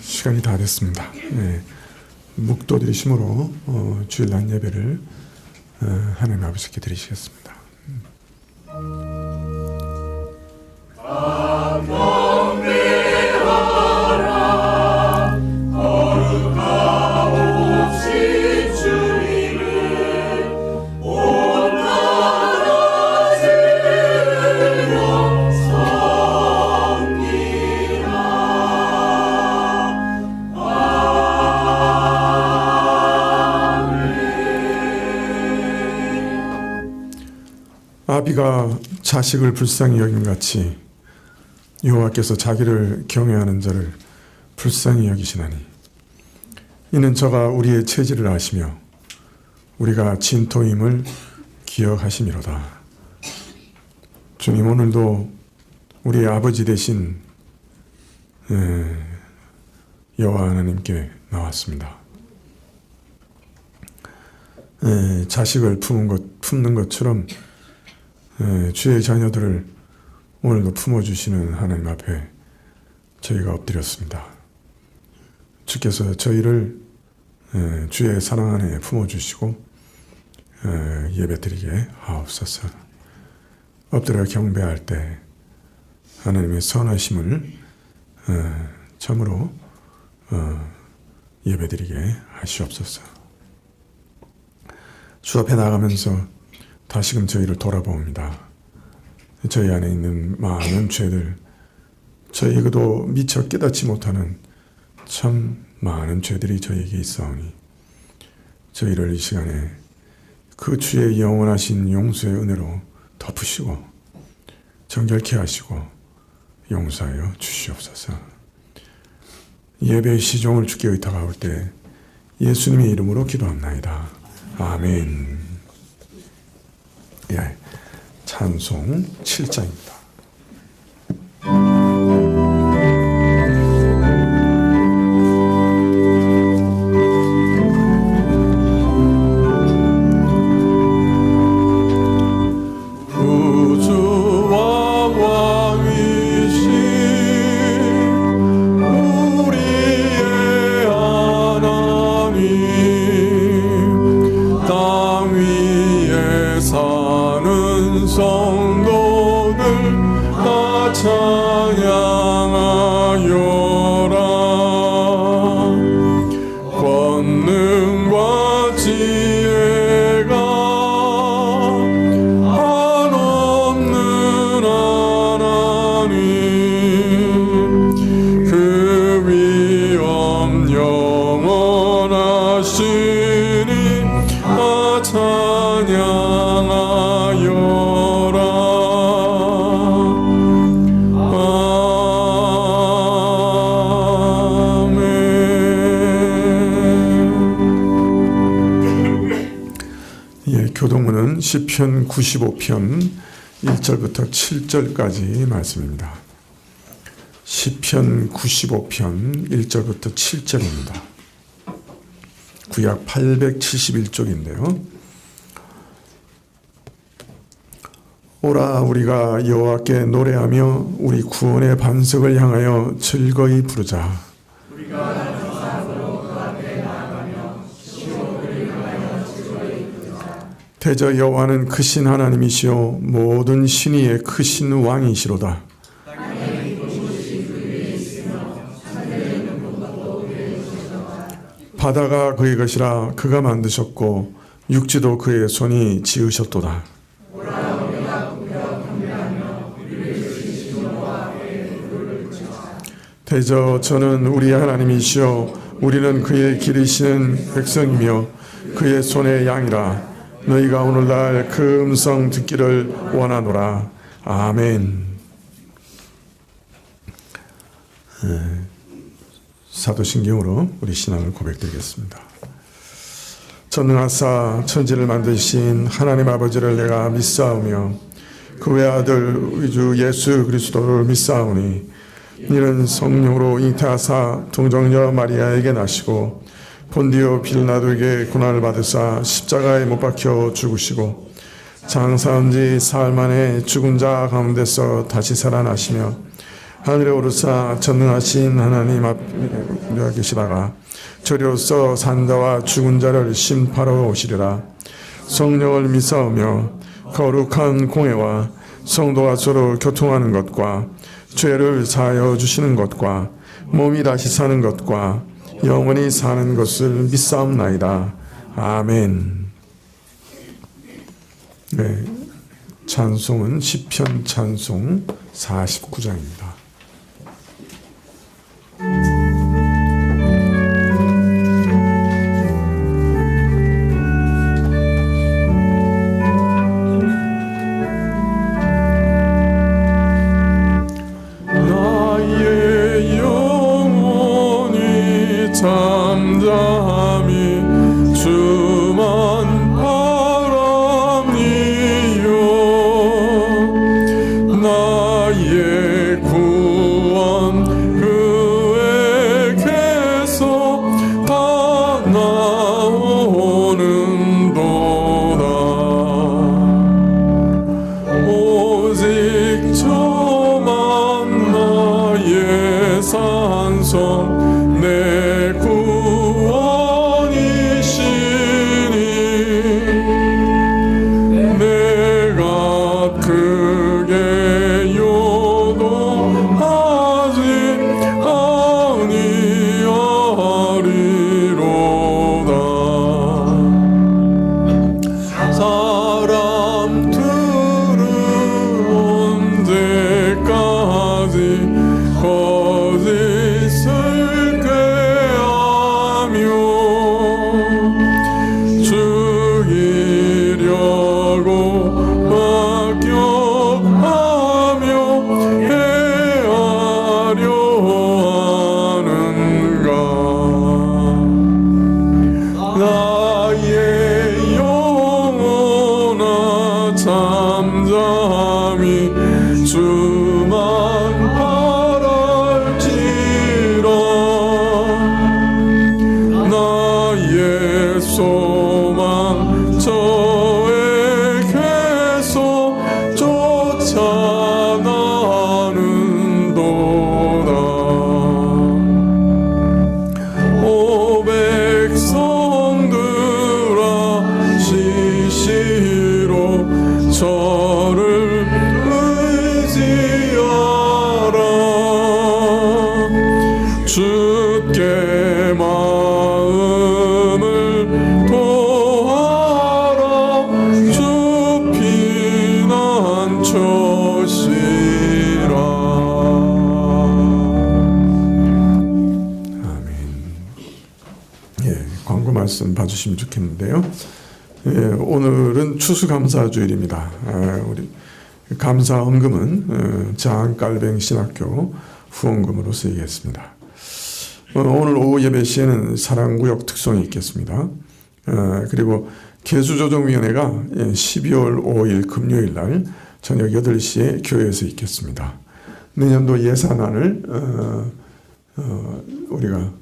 시간이 다 됐습니다. 묵도드리심으로 주일날 예배를 하나님 아버지께 드리시겠습니다. 아비가 자식을 불쌍히 여김같이 여호와께서 자기를 경외하는 자를 불쌍히 여기시나니 이는 저가 우리의 체질을 아시며 우리가 진토임을 기억하심이로다. 주님, 오늘도 우리의 아버지 되신 여호와 하나님께 나왔습니다. 자식을 품는 것처럼 주의 자녀들을 오늘도 품어주시는 하나님 앞에 저희가 엎드렸습니다. 주께서 저희를 주의 사랑 안에 품어주시고 예배드리게 하옵소서. 엎드려 경배할 때 하나님의 선하심을 참으로 예배드리게 하시옵소서. 주 앞에 나가면서 다시금 저희를 돌아봅니다. 저희 안에 있는 많은 죄들, 저희도 미처 깨닫지 못하는 참 많은 죄들이 저희에게 있사오니 저희를 이 시간에 그 주의 영원하신 용서의 은혜로 덮으시고 정결케 하시고 용서하여 주시옵소서. 예배의 시종을 주께 의탁하올 때 예수님의 이름으로 기도합나이다. 아멘. 찬송 7장입니다. 교동문은 시편 95편 1절부터 7절까지 말씀입니다. 시편 95편 1절부터 7절입니다. 구약 871쪽인데요. 오라, 우리가 여호와께 노래하며 우리 구원의 반석을 향하여 즐거이 부르자. 대저 여호와는 크신 하나님이시요 모든 신위의 크신 왕이시로다. 바다가 그의 것이라 그가 만드셨고 육지도 그의 손이 지으셨도다. 대저 저는 우리 하나님이시요 우리는 그의 기르시는 백성이며 그의 손의 양이라. 너희가 오늘날 그 음성 듣기를 원하노라. 아멘. 사도신경으로 우리 신앙을 고백드리겠습니다. 전능하사 천지를 만드신 하나님 아버지를 내가 믿사오며 그 외아들 우리 주 예수 그리스도를 믿사오니 이는 성령으로 잉태하사 동정녀 마리아에게 나시고 본디오 빌라도에게 고난을 받으사 십자가에 못 박혀 죽으시고 장사한 지 사흘 만에 죽은 자 가운데서 다시 살아나시며 하늘에 오르사 전능하신 하나님 앞에 계시다가 저리로서 산자와 죽은 자를 심판하러 오시리라. 성령을 믿사오며 거룩한 공회와 성도가 서로 교통하는 것과 죄를 사하여 주시는 것과 몸이 다시 사는 것과 영원히 사는 것을 믿사옵나이다. 아멘. 네, 찬송은 시편 찬송 49장입니다. 말씀 봐주시면 좋겠는데요. 오늘은 추수감사주일입니다. 우리 감사 헌금은 장깔뱅 신학교 후원금으로 쓰이겠습니다. 오늘 오후 예배 시에는 사랑구역 특송이 있겠습니다. 그리고 개수조정위원회가 12월 5일 금요일 날 저녁 8시에 교회에서 있겠습니다. 내년도 예산안을 우리가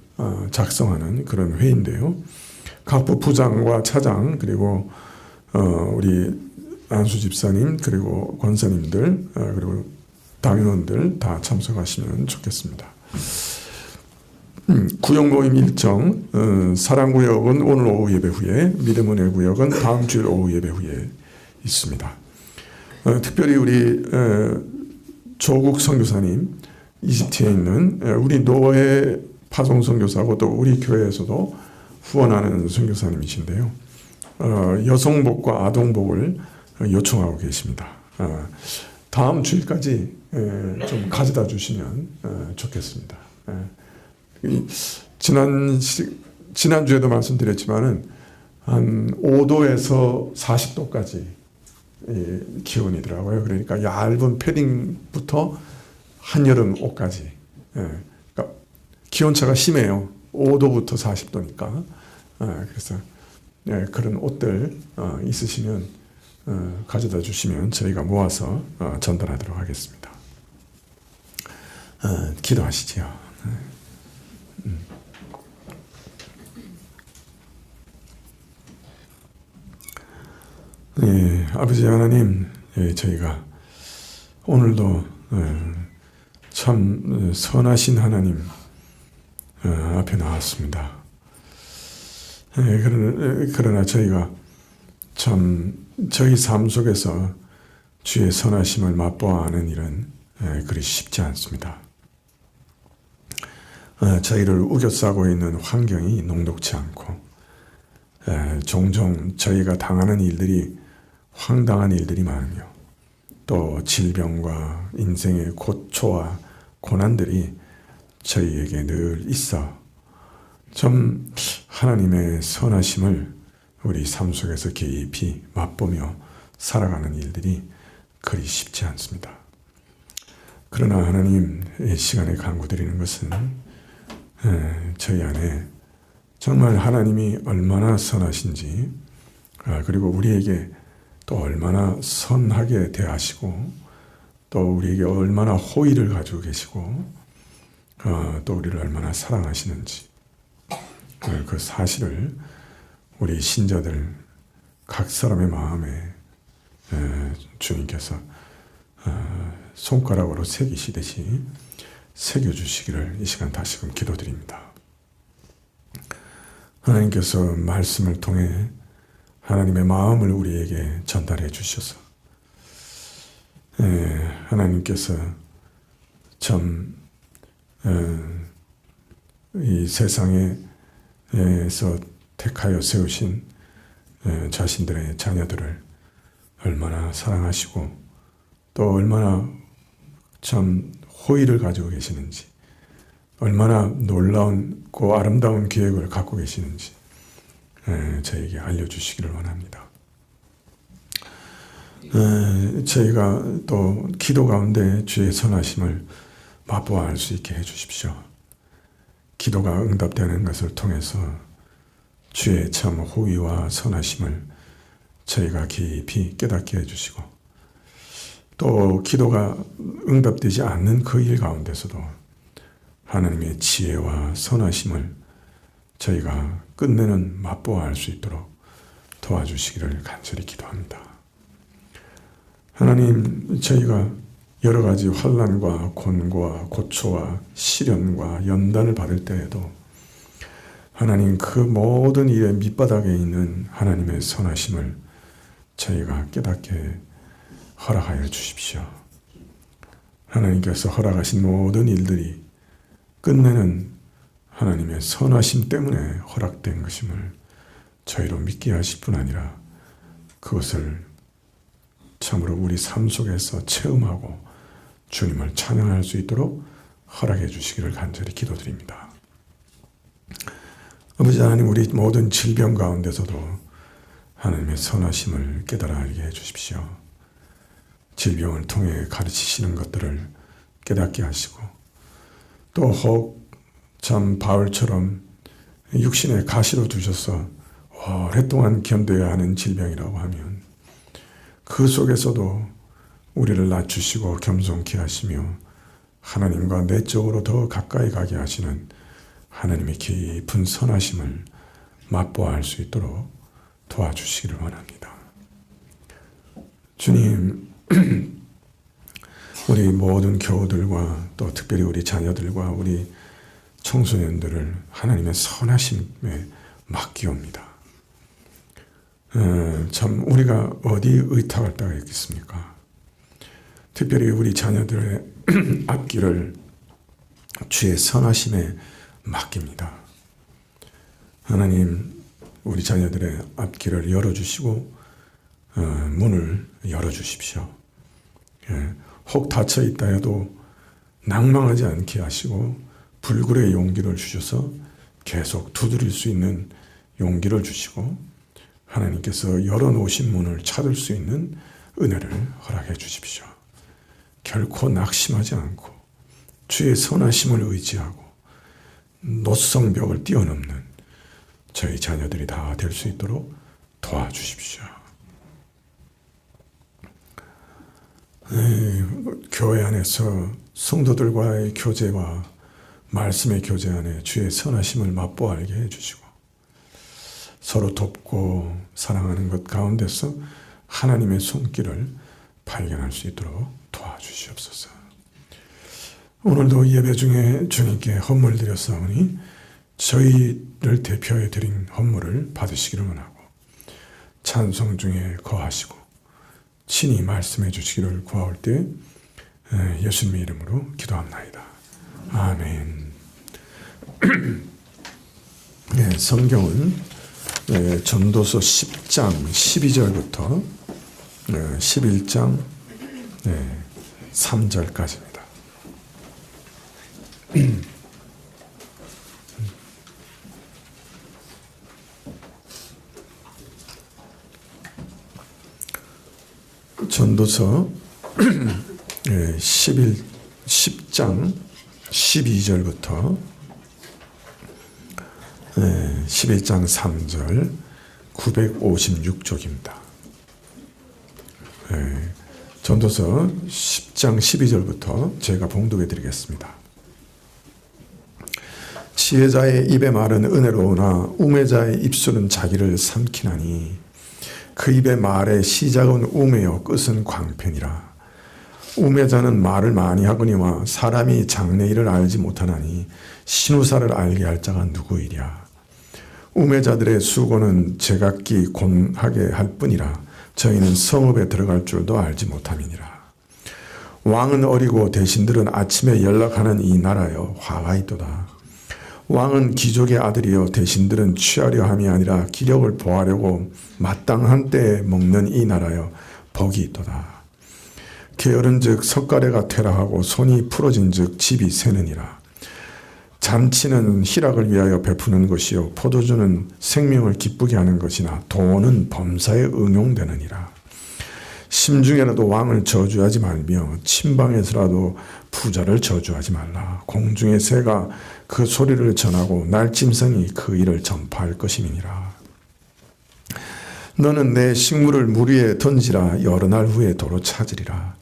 작성하는 그런 회의인데요. 각부 부장과 차장 그리고 우리 안수 집사님 그리고 권사님들 그리고 당회원들 다 참석하시면 좋겠습니다. 구역 모임 일정 사랑구역은 오늘 오후 예배 후에 믿음은혜 구역은 다음 주일 오후 예배 후에 있습니다. 특별히 우리 조국 선교사님 이집트에 있는 우리 노예 파송 선교사고 또 우리 교회에서도 후원하는 선교사님이신데요. 여성복과 아동복을 요청하고 계십니다. 다음 주일까지 좀 가져다 주시면 좋겠습니다. 지난주에도 말씀드렸지만은 한 5도에서 40도까지 기온이더라고요. 그러니까 얇은 패딩부터 한여름 옷까지. 그러니까 기온차가 심해요. 5도부터 40도니까. 그래서 그런 옷들 있으시면 가져다 주시면 저희가 모아서 전달하도록 하겠습니다. 기도하시지요. 아버지 하나님, 저희가 오늘도 참 선하신 하나님 앞에 나왔습니다. 그러나 저희가 참 저희 삶 속에서 주의 선하심을 맛보아 아는 일은 그리 쉽지 않습니다. 저희를 우겨싸고 있는 환경이 녹록지 않고 종종 저희가 당하는 일들이 황당한 일들이 많으며 또 질병과 인생의 고초와 고난들이 저희에게 늘 있어 좀 하나님의 선하심을 우리 삶 속에서 깊이 맛보며 살아가는 일들이 그리 쉽지 않습니다. 그러나 하나님 이 시간에 간구드리는 것은 저희 안에 정말 하나님이 얼마나 선하신지 그리고 우리에게 또 얼마나 선하게 대하시고 또 우리에게 얼마나 호의를 가지고 계시고 또 우리를 얼마나 사랑하시는지 그 사실을 우리 신자들 각 사람의 마음에 주님께서 손가락으로 새기시듯이 새겨주시기를 이 시간 다시금 기도드립니다. 하나님께서 말씀을 통해 하나님의 마음을 우리에게 전달해 주셔서 하나님께서 참 이 세상에서 택하여 세우신 자신들의 자녀들을 얼마나 사랑하시고 또 얼마나 참 호의를 가지고 계시는지 얼마나 놀라운고 아름다운 계획을 갖고 계시는지 저에게 알려주시기를 원합니다. 저희가 또 기도 가운데 주의 선하심을 맛보아 알 수 있게 해주십시오. 기도가 응답되는 것을 통해서 주의 참 호의와 선하심을 저희가 깊이 깨닫게 해주시고 또 기도가 응답되지 않는 그 일 가운데서도 하나님의 지혜와 선하심을 저희가 끝내는 맛보아 알 수 있도록 도와주시기를 간절히 기도합니다. 하나님, 저희가 여러 가지 환난과 곤고와 고초와 시련과 연단을 받을 때에도 하나님 그 모든 일의 밑바닥에 있는 하나님의 선하심을 저희가 깨닫게 허락하여 주십시오. 하나님께서 허락하신 모든 일들이 끝내는 하나님의 선하심 때문에 허락된 것임을 저희로 믿게 하실 뿐 아니라 그것을 참으로 우리 삶 속에서 체험하고 주님을 찬양할 수 있도록 허락해 주시기를 간절히 기도드립니다. 아버지 하나님, 우리 모든 질병 가운데서도 하나님의 선하심을 깨달아 알게 해 주십시오. 질병을 통해 가르치시는 것들을 깨닫게 하시고 또 혹 참 바울처럼 육신의 가시로 두셔서 오랫동안 견뎌야 하는 질병이라고 하면 그 속에서도 우리를 낮추시고 겸손케 하시며 하나님과 내적으로 더 가까이 가게 하시는 하나님의 깊은 선하심을 맛보아 알 수 있도록 도와주시기를 원합니다. 주님, 우리 모든 교우들과 또 특별히 우리 자녀들과 우리 청소년들을 하나님의 선하심에 맡기옵니다. 참 우리가 어디 의탁할 데가 있겠습니까? 특별히 우리 자녀들의 앞길을 주의 선하심에 맡깁니다. 하나님, 우리 자녀들의 앞길을 열어주시고 문을 열어주십시오. 혹 닫혀 있다 해도 낭망하지 않게 하시고 불굴의 용기를 주셔서 계속 두드릴 수 있는 용기를 주시고 하나님께서 열어놓으신 문을 찾을 수 있는 은혜를 허락해 주십시오. 결코 낙심하지 않고 주의 선하심을 의지하고 노성벽을 뛰어넘는 저희 자녀들이 다 될 수 있도록 도와주십시오. 교회 안에서 성도들과의 교제와 말씀의 교제 안에 주의 선하심을 맛보아 알게 해주시고 서로 돕고 사랑하는 것 가운데서 하나님의 손길을 발견할 수 있도록 도와주시옵소서. 오늘도 예배 중에 주님께 헌물 드렸사오니 저희를 대표해 드린 헌물을 받으시기를 원하고 찬송 중에 거하시고 친히 말씀해 주시기를 구하올 때 예수님의 이름으로 기도합나이다. 아멘. 성경은 전도서 10장 12절부터 11장 3절까지입니다. 전도서 10장 12절부터 11장 3절 956쪽입니다. 전도서 10장 12절부터 제가 봉독해 드리겠습니다. 지혜자의 입의 말은 은혜로우나 우매자의 입술은 자기를 삼키나니 그 입의 말의 시작은 우매요 끝은 광편이라. 우매자는 말을 많이 하거니와 사람이 장래일을 알지 못하나니 신우사를 알게 할 자가 누구이랴. 우매자들의 수고는 제각기 곤하게 할 뿐이라. 저희는 성읍에 들어갈 줄도 알지 못함이니라. 왕은 어리고 대신들은 아침에 연락하는 이 나라여 화가 있도다. 왕은 귀족의 아들이여 대신들은 취하려 함이 아니라 기력을 보하려고 마땅한 때에 먹는 이 나라여 복이 있도다. 게으른즉 석가래가 퇴락하고 손이 풀어진즉 집이 새느니라. 잔치는 희락을 위하여 베푸는 것이요 포도주는 생명을 기쁘게 하는 것이나 돈은 범사에 응용되느니라. 심중에라도 왕을 저주하지 말며 침방에서라도 부자를 저주하지 말라. 공중의 새가 그 소리를 전하고 날짐승이 그 일을 전파할 것임이니라. 너는 내 식물을 물 위에 던지라. 여러 날 후에 도로 찾으리라.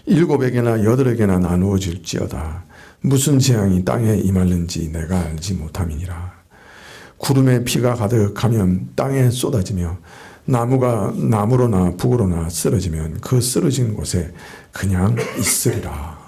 7에게나 8에게나 나누어질지어다. 무슨 재앙이 땅에 임할는지 내가 알지 못함이니라. 구름에 비가 가득하면 땅에 쏟아지며 나무가 나무로나 북으로나 쓰러지면 그 쓰러진 곳에 그냥 있으리라.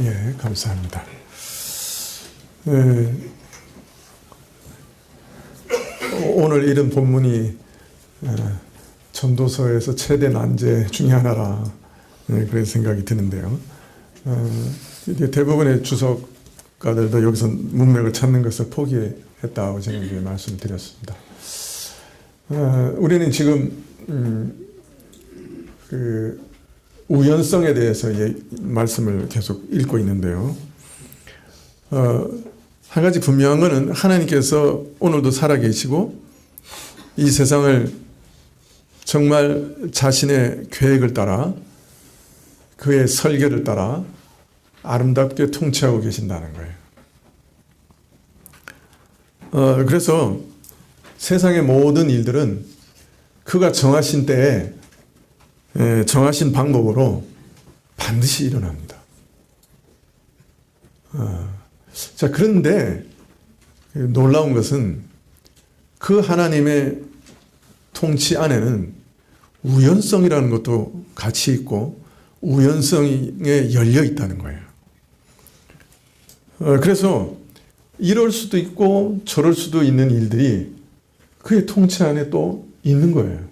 예, 감사합니다. 예, 오늘 이런 본문이 전도서에서 최대 난제 중에 하나라, 그런 생각이 드는데요. 이게 대부분의 주석가들도 여기서 문맥을 찾는 것을 포기했다고 저는 이제 말씀을 드렸습니다. 우리는 지금 그 우연성에 대해서 말씀을 계속 읽고 있는데요. 한 가지 분명한 것은 하나님께서 오늘도 살아계시고 이 세상을 정말 자신의 계획을 따라 그의 설계를 따라 아름답게 통치하고 계신다는 거예요. 그래서 세상의 모든 일들은 그가 정하신 때에 정하신 방법으로 반드시 일어납니다. 자, 그런데 놀라운 것은 그 하나님의 통치 안에는 우연성이라는 것도 같이 있고 우연성에 열려 있다는 거예요. 그래서 이럴 수도 있고 저럴 수도 있는 일들이 그의 통치 안에 또 있는 거예요.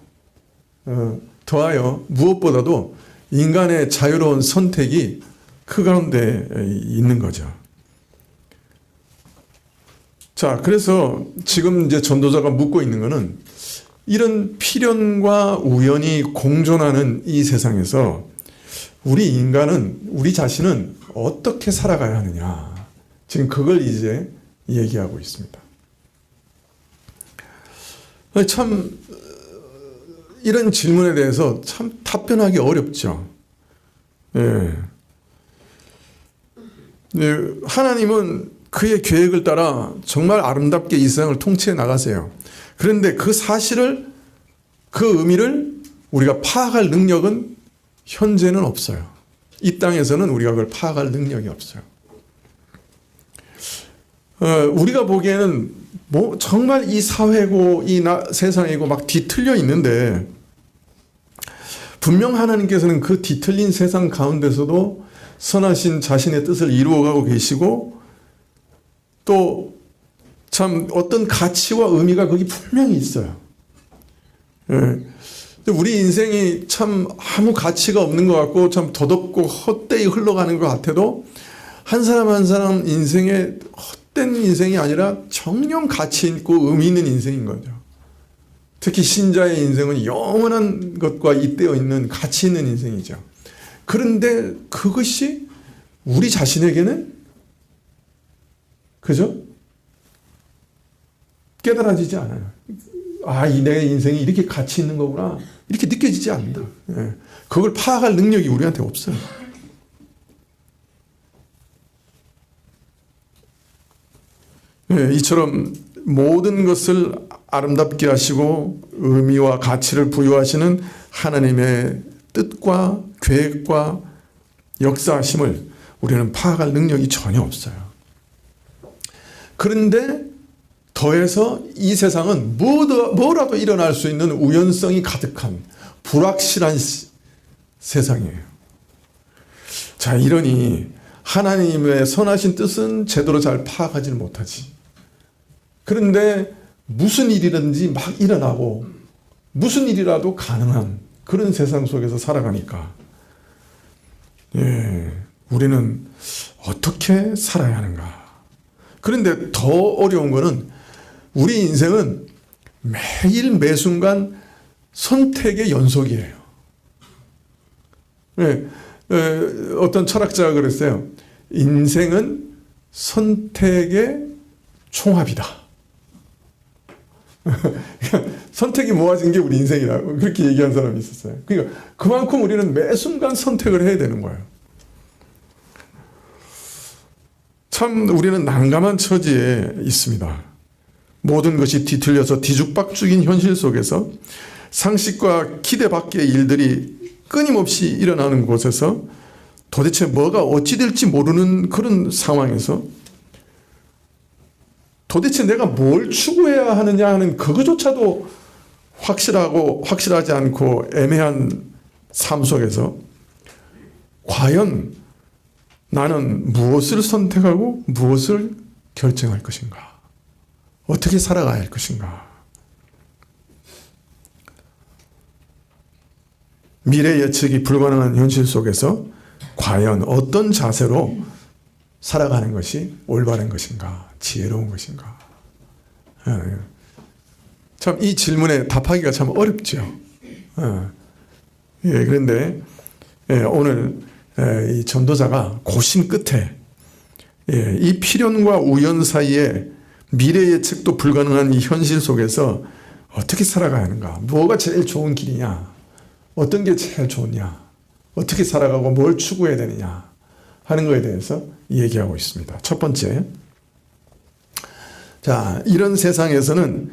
더하여 무엇보다도 인간의 자유로운 선택이 그 가운데 있는 거죠. 자, 그래서 지금 이제 전도자가 묻고 있는 것은 이런 필연과 우연이 공존하는 이 세상에서 우리 인간은, 우리 자신은 어떻게 살아가야 하느냐. 지금 그걸 이제 얘기하고 있습니다. 참, 이런 질문에 대해서 참 답변하기 어렵죠. 예. 하나님은 그의 계획을 따라 정말 아름답게 이 세상을 통치해 나가세요. 그런데 그 사실을, 그 의미를 우리가 파악할 능력은 현재는 없어요. 이 땅에서는 우리가 그걸 파악할 능력이 없어요. 우리가 보기에는 뭐 정말 이 사회고 이 세상이고 막 뒤틀려 있는데 분명 하나님께서는 그 뒤틀린 세상 가운데서도 선하신 자신의 뜻을 이루어가고 계시고 또 참 어떤 가치와 의미가 거기 분명히 있어요. 우리 인생이 참 아무 가치가 없는 것 같고 참 더덥고 헛되이 흘러가는 것 같아도 한 사람 한 사람 인생에 헛된 인생이 아니라 정녕 가치 있고 의미 있는 인생인 거죠. 특히 신자의 인생은 영원한 것과 잇대어 있는 가치 있는 인생이죠. 그런데 그것이 우리 자신에게는 그죠? 깨달아지지 않아요. 아, 내 인생이 이렇게 가치 있는 거구나. 이렇게 느껴지지 않는다. 그걸 파악할 능력이 우리한테 없어요. 이처럼 모든 것을 아름답게 하시고 의미와 가치를 부여하시는 하나님의 뜻과 계획과 역사하심을 우리는 파악할 능력이 전혀 없어요. 그런데 더해서 이 세상은 뭐라도 일어날 수 있는 우연성이 가득한 불확실한 세상이에요. 자, 이러니 하나님의 선하신 뜻은 제대로 잘 파악하지는 못하지. 그런데 무슨 일이든지 막 일어나고 무슨 일이라도 가능한 그런 세상 속에서 살아가니까 우리는 어떻게 살아야 하는가. 그런데 더 어려운 거는 우리 인생은 매일 매순간 선택의 연속이에요. 어떤 철학자가 그랬어요. 인생은 선택의 총합이다. 선택이 모아진 게 우리 인생이라고 그렇게 얘기한 사람이 있었어요. 그러니까 그만큼 우리는 매 순간 선택을 해야 되는 거예요. 참 우리는 난감한 처지에 있습니다. 모든 것이 뒤틀려서 뒤죽박죽인 현실 속에서 상식과 기대 밖의 일들이 끊임없이 일어나는 곳에서 도대체 뭐가 어찌 될지 모르는 그런 상황에서 도대체 내가 뭘 추구해야 하느냐 하는 그거조차도 확실하지 않고 애매한 삶 속에서 과연 나는 무엇을 선택하고 무엇을 결정할 것인가? 어떻게 살아가야 할 것인가? 미래 예측이 불가능한 현실 속에서 과연 어떤 자세로 살아가는 것이 올바른 것인가? 지혜로운 것인가? 참 이 질문에 답하기가 참 어렵죠. 그런데 오늘 이 전도자가 고심 끝에 이 필연과 우연 사이에 미래 예측도 불가능한 이 현실 속에서 어떻게 살아가야 하는가? 뭐가 제일 좋은 길이냐? 어떤 게 제일 좋냐? 어떻게 살아가고 뭘 추구해야 되느냐? 하는 것에 대해서 얘기하고 있습니다. 첫 번째, 자, 이런 세상에서는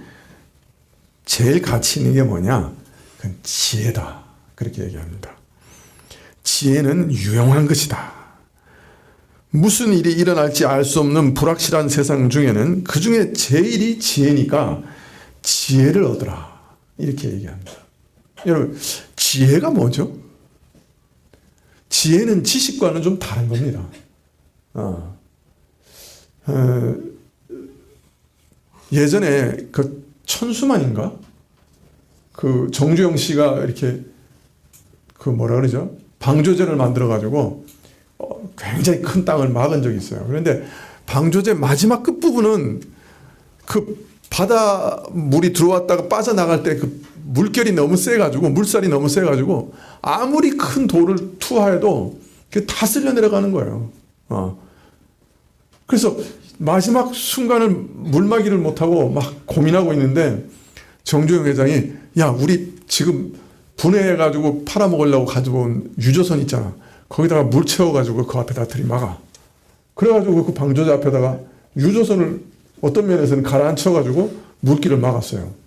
제일 가치 있는 게 뭐냐? 그건 지혜다. 그렇게 얘기합니다. 지혜는 유용한 것이다. 무슨 일이 일어날지 알 수 없는 불확실한 세상 중에는 그 중에 제일이 지혜니까 지혜를 얻으라. 이렇게 얘기합니다. 여러분, 지혜가 뭐죠? 지혜는 지식과는 좀 다른 겁니다. 예전에 그 천수만인가? 그 정주영 씨가 이렇게 그 뭐라 그러죠? 방조제를 만들어가지고 굉장히 큰 땅을 막은 적이 있어요. 그런데 방조제 마지막 끝부분은 그 바다 물이 들어왔다가 빠져나갈 때 그 물결이 너무 세가지고 물살이 너무 세가지고 아무리 큰 돌을 투하해도 그게 다 쓸려 내려가는 거예요. 그래서 마지막 순간을 물막이를 못하고 막 고민하고 있는데 정주영 회장이 야 우리 지금 분해해가지고 팔아먹으려고 가지고 온 유조선 있잖아. 거기다가 물 채워가지고 그 앞에다 들이막아. 그래가지고 그 방조제 앞에다가 유조선을 어떤 면에서는 가라앉혀가지고 물길을 막았어요.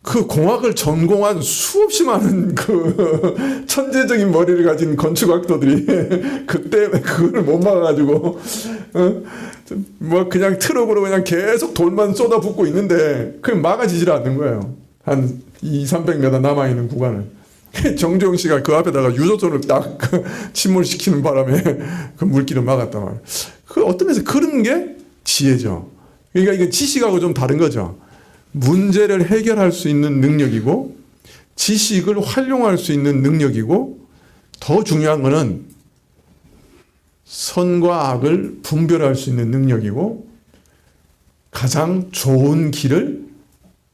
그 공학을 전공한 수없이 많은 그 천재적인 머리를 가진 건축학도들이 그때 그걸 못 막아가지고 뭐 그냥 트럭으로 그냥 계속 돌만 쏟아붓고 있는데 그게 막아지질 않는 거예요. 한 200-300m 남아있는 구간을. 정주영 씨가 그 앞에다가 유조선을 딱 침몰시키는 바람에 그 물길을 막았단 말이에요. 그 어떤 면에서 그런 게 지혜죠. 그러니까 이게 지식하고 좀 다른 거죠. 문제를 해결할 수 있는 능력이고 지식을 활용할 수 있는 능력이고 더 중요한 거는 선과 악을 분별할 수 있는 능력이고 가장 좋은 길을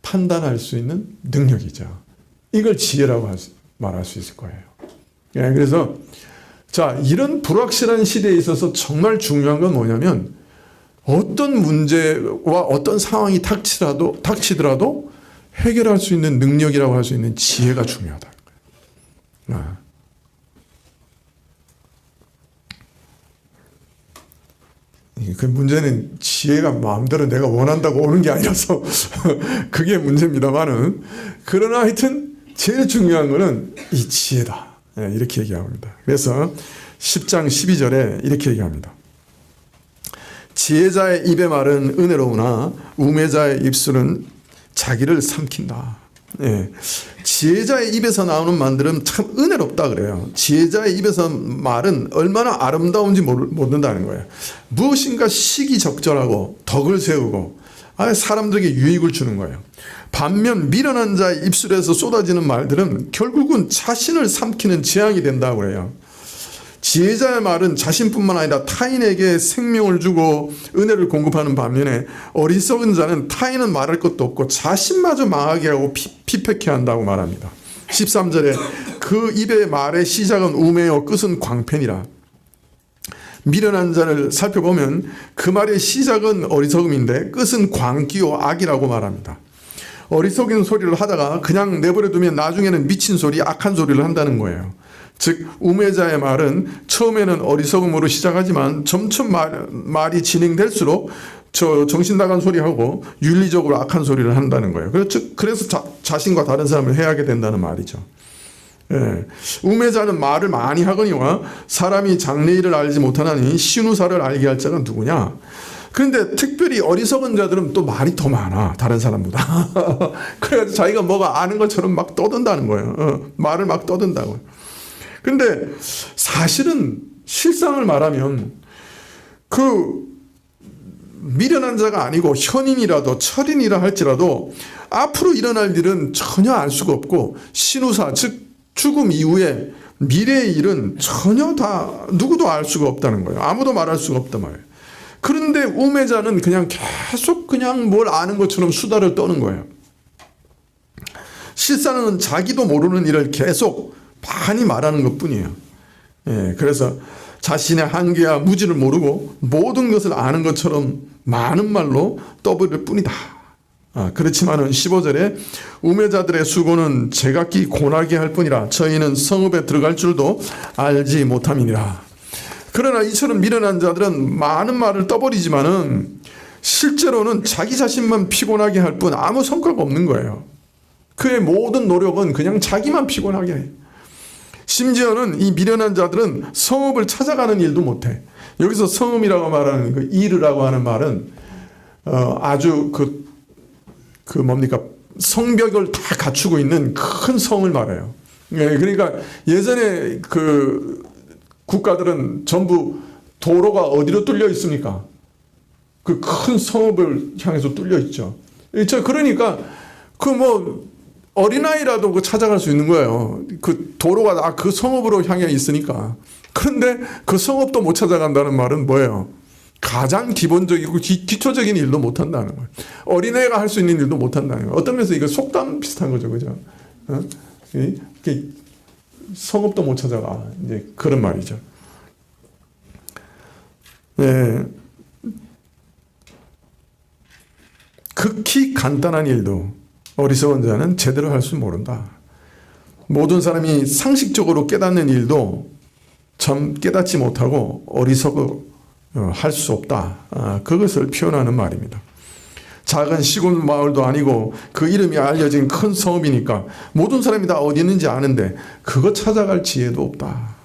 판단할 수 있는 능력이죠. 이걸 지혜라고 말할 수 있을 거예요. 그래서 자, 이런 불확실한 시대에 있어서 정말 중요한 건 뭐냐면 어떤 문제와 어떤 상황이 닥치더라도 해결할 수 있는 능력이라고 할 수 있는 지혜가 중요하다. 그 문제는 지혜가 마음대로 내가 원한다고 오는 게 아니라서 그게 문제입니다만은 그러나 하여튼 제일 중요한 거는 이 지혜다. 이렇게 얘기합니다. 그래서 10장 12절에 이렇게 얘기합니다. 지혜자의 입의 말은 은혜로우나 우매자의 입술은 자기를 삼킨다. 지혜자의 입에서 나오는 말들은 참 은혜롭다 그래요. 지혜자의 입에서 말은 얼마나 아름다운지 모른다는 거예요. 무엇인가 시기적절하고 덕을 세우고 사람들에게 유익을 주는 거예요. 반면 미련한 자의 입술에서 쏟아지는 말들은 결국은 자신을 삼키는 재앙이 된다고 그래요. 지혜자의 말은 자신뿐만 아니라 타인에게 생명을 주고 은혜를 공급하는 반면에 어리석은 자는 타인은 말할 것도 없고 자신마저 망하게 하고 피폐케 한다고 말합니다. 13절에 그 입의 말의 시작은 우매요 끝은 광팬이라. 미련한 자를 살펴보면 그 말의 시작은 어리석음인데 끝은 광기요 악이라고 말합니다. 어리석은 소리를 하다가 그냥 내버려두면 나중에는 미친 소리, 악한 소리를 한다는 거예요. 즉 우매자의 말은 처음에는 어리석음으로 시작하지만 점점 말이 진행될수록 정신 나간 소리하고 윤리적으로 악한 소리를 한다는 거예요. 그래서 자신과 다른 사람을 해하게 된다는 말이죠. 우매자는 말을 많이 하거니와 사람이 장래일을 알지 못하나니 신우사를 알게 할 자가 누구냐. 그런데 특별히 어리석은 자들은 또 말이 더 많아. 다른 사람보다. 그래가지고 자기가 뭐가 아는 것처럼 막 떠든다는 거예요. 말을 막 떠든다고요. 근데 사실은 실상을 말하면 그 미련한 자가 아니고 현인이라도 철인이라 할지라도 앞으로 일어날 일은 전혀 알 수가 없고 신우사 즉 죽음 이후에 미래의 일은 전혀 다 누구도 알 수가 없다는 거예요. 아무도 말할 수가 없단 말이에요. 그런데 우매자는 그냥 계속 그냥 뭘 아는 것처럼 수다를 떠는 거예요. 실상은 자기도 모르는 일을 계속 많이 말하는 것뿐이에요. 예, 그래서 자신의 한계와 무지를 모르고 모든 것을 아는 것처럼 많은 말로 떠버릴 뿐이다. 그렇지만은 15절에 우매자들의 수고는 제각기 고나게 할 뿐이라 저희는 성읍에 들어갈 줄도 알지 못함이니라. 그러나 이처럼 미련한 자들은 많은 말을 떠버리지만은 실제로는 자기 자신만 피곤하게 할 뿐 아무 성과가 없는 거예요. 그의 모든 노력은 그냥 자기만 피곤하게 해. 심지어는 이 미련한 자들은 성읍을 찾아가는 일도 못해. 여기서 성읍이라고 말하는 그 이르라고 하는 말은 아주 그 뭡니까 성벽을 다 갖추고 있는 큰 성을 말해요. 예, 그러니까 예전에 그 국가들은 전부 도로가 어디로 뚫려 있습니까? 그 큰 성읍을 향해서 뚫려 있죠. 그러니까 그 뭐 어린아이라도 그 찾아갈 수 있는 거예요. 그 도로가 다 그 성읍으로 향해 있으니까. 그런데 그 성읍도 못 찾아간다는 말은 뭐예요? 가장 기본적이고 기초적인 일도 못한다는 거예요. 어린애가 할 수 있는 일도 못한다는 거예요. 어떤 면에서 이거 속담 비슷한 거죠. 그죠? 성읍도 못 찾아가. 이제 그런 말이죠. 네. 극히 간단한 일도 어리석은 자는 제대로 할 줄 모른다. 모든 사람이 상식적으로 깨닫는 일도 참 깨닫지 못하고 어리석어 할 수 없다. 그것을 표현하는 말입니다. 작은 시골 마을도 아니고 그 이름이 알려진 큰 성읍이니까 모든 사람이 다 어디 있는지 아는데 그거 찾아갈 지혜도 없다.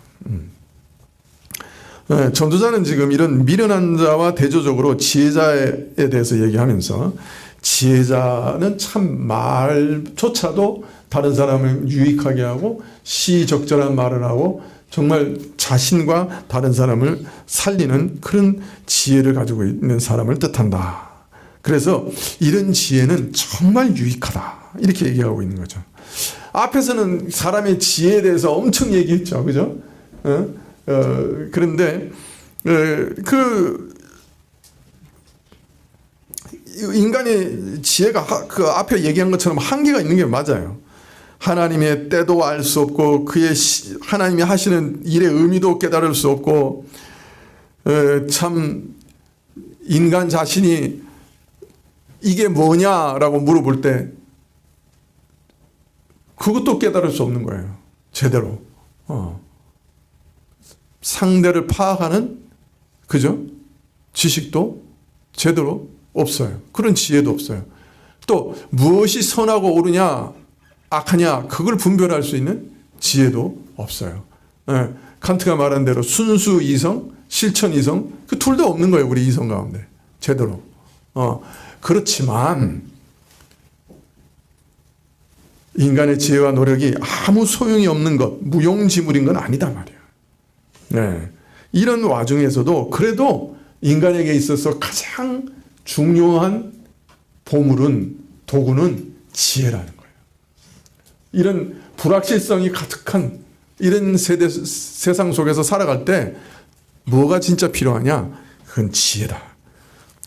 네, 전도자는 지금 이런 미련한 자와 대조적으로 지혜자에 대해서 얘기하면서 지혜자는 참 말조차도 다른 사람을 유익하게 하고 시적절한 말을 하고 정말 자신과 다른 사람을 살리는 그런 지혜를 가지고 있는 사람을 뜻한다. 그래서 이런 지혜는 정말 유익하다. 이렇게 얘기하고 있는 거죠. 앞에서는 사람의 지혜에 대해서 엄청 얘기했죠. 그죠? 그런데 인간의 지혜가 그 앞에 얘기한 것처럼 한계가 있는 게 맞아요. 하나님의 때도 알 수 없고 그의 하나님이 하시는 일의 의미도 깨달을 수 없고 참 인간 자신이 이게 뭐냐라고 물어볼 때 그것도 깨달을 수 없는 거예요. 제대로. 상대를 파악하는 그죠? 지식도 제대로 없어요. 그런 지혜도 없어요. 또 무엇이 선하고 옳으냐 악하냐 그걸 분별할 수 있는 지혜도 없어요. 칸트가 말한 대로 순수 이성, 실천 이성 그 둘 다 없는 거예요. 우리 이성 가운데 제대로. 그렇지만 인간의 지혜와 노력이 아무 소용이 없는 것, 무용지물인 건 아니다 말이에요. 네. 이런 와중에서도 그래도 인간에게 있어서 가장 중요한 보물은 도구는 지혜라는 거예요. 이런 불확실성이 가득한 이런 세상 속에서 살아갈 때 뭐가 진짜 필요하냐? 그건 지혜다.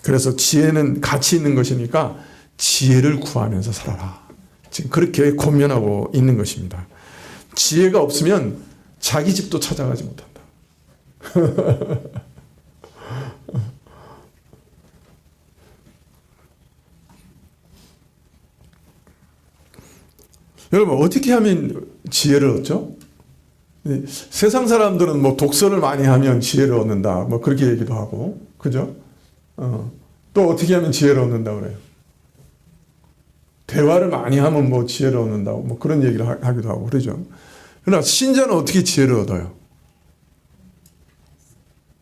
그래서 지혜는 가치 있는 것이니까 지혜를 구하면서 살아라. 지금 그렇게 권면하고 있는 것입니다. 지혜가 없으면 자기 집도 찾아가지 못한다. 여러분 어떻게 하면 지혜를 얻죠? 세상 사람들은 뭐 독서를 많이 하면 지혜를 얻는다. 뭐 그렇게 얘기도 하고, 그죠? 또 어떻게 하면 지혜를 얻는다 그래요? 대화를 많이 하면 뭐 지혜를 얻는다고 뭐 그런 얘기를 하기도 하고 그러죠. 그러나 신자는 어떻게 지혜를 얻어요?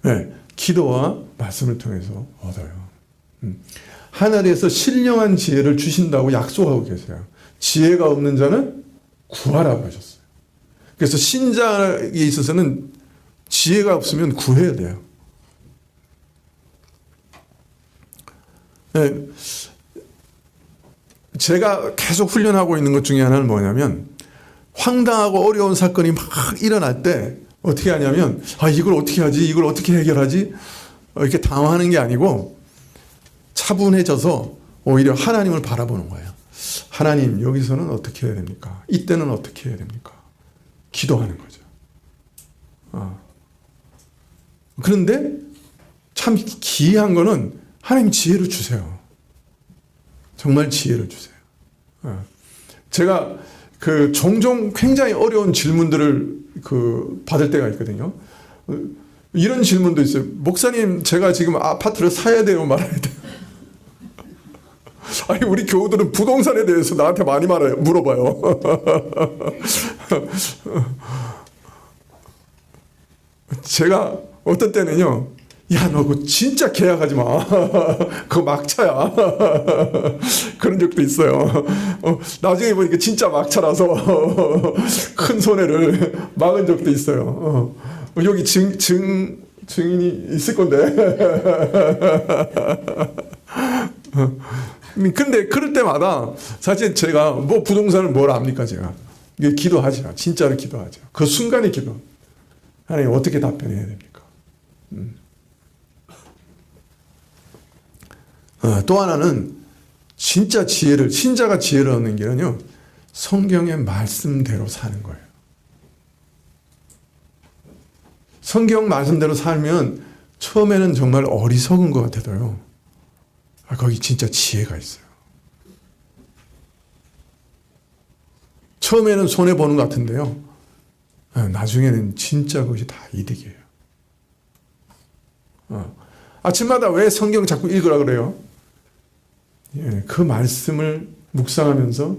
네, 기도와 말씀을 통해서 얻어요. 하늘에서 신령한 지혜를 주신다고 약속하고 계세요. 지혜가 없는 자는 구하라고 하셨어요. 그래서 신자에 있어서는 지혜가 없으면 구해야 돼요. 네, 제가 계속 훈련하고 있는 것 중에 하나는 뭐냐면 황당하고 어려운 사건이 막 일어날 때 어떻게 하냐면 이걸 어떻게 하지? 이걸 어떻게 해결하지? 이렇게 당황하는 게 아니고 차분해져서 오히려 하나님을 바라보는 거예요. 하나님, 여기서는 어떻게 해야 됩니까? 이때는 어떻게 해야 됩니까? 기도하는 거죠. 그런데 참 기이한 거는 하나님 지혜를 주세요. 정말 지혜를 주세요. 제가 종종 굉장히 어려운 질문들을 받을 때가 있거든요. 이런 질문도 있어요. 목사님, 제가 지금 아파트를 사야 돼요, 말아야 돼요? 아니, 우리 교우들은 부동산에 대해서 나한테 많이 물어봐요. 제가 어떤 때는요, 야, 너 그거 진짜 계약하지 마. 그거 막차야. 그런 적도 있어요. 나중에 보니까 진짜 막차라서 큰 손해를 막은 적도 있어요. 여기 증인이 있을 건데. 근데 그럴 때마다 사실 제가 뭐 부동산을 뭘 압니까, 제가. 기도하죠. 진짜로 기도하죠. 그 순간에 기도. 하나님, 어떻게 답변해야 됩니까? 또 하나는 진짜 신자가 지혜를 얻는 길은요, 성경의 말씀대로 사는 거예요. 성경 말씀대로 살면 처음에는 정말 어리석은 것 같아도요, 거기 진짜 지혜가 있어요. 처음에는 손해보는 것 같은데요, 나중에는 진짜 그것이 다 이득이에요. 아침마다 왜 성경 자꾸 읽으라 그래요? 그 말씀을 묵상하면서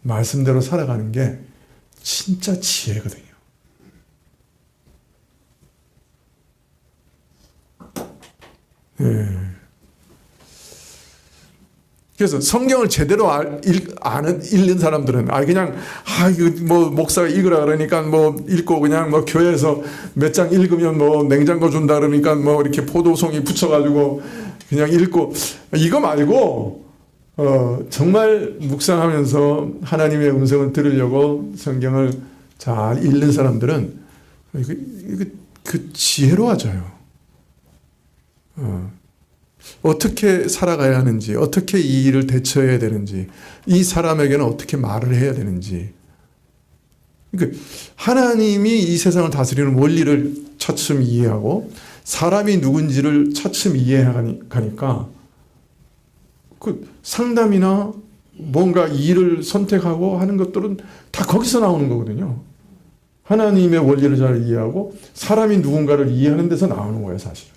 말씀대로 살아가는 게 진짜 지혜거든요. 그래서 성경을 제대로 읽는 사람들은 그냥 이거 뭐 목사가 읽으라 그러니까 뭐 읽고 그냥 뭐 교회에서 몇 장 읽으면 뭐 냉장고 준다 그러니까 뭐 이렇게 포도송이 붙여가지고 그냥 읽고, 이거 말고 정말 묵상하면서 하나님의 음성을 들으려고 성경을 잘 읽는 사람들은 그 지혜로워져요. 어떻게 살아가야 하는지, 어떻게 이 일을 대처해야 되는지, 이 사람에게는 어떻게 말을 해야 되는지. 그러니까 하나님이 이 세상을 다스리는 원리를 차츰 이해하고 사람이 누군지를 차츰 이해하니까 그 상담이나 뭔가 일을 선택하고 하는 것들은 다 거기서 나오는 거거든요. 하나님의 원리를 잘 이해하고 사람이 누군가를 이해하는 데서 나오는 거예요, 사실은.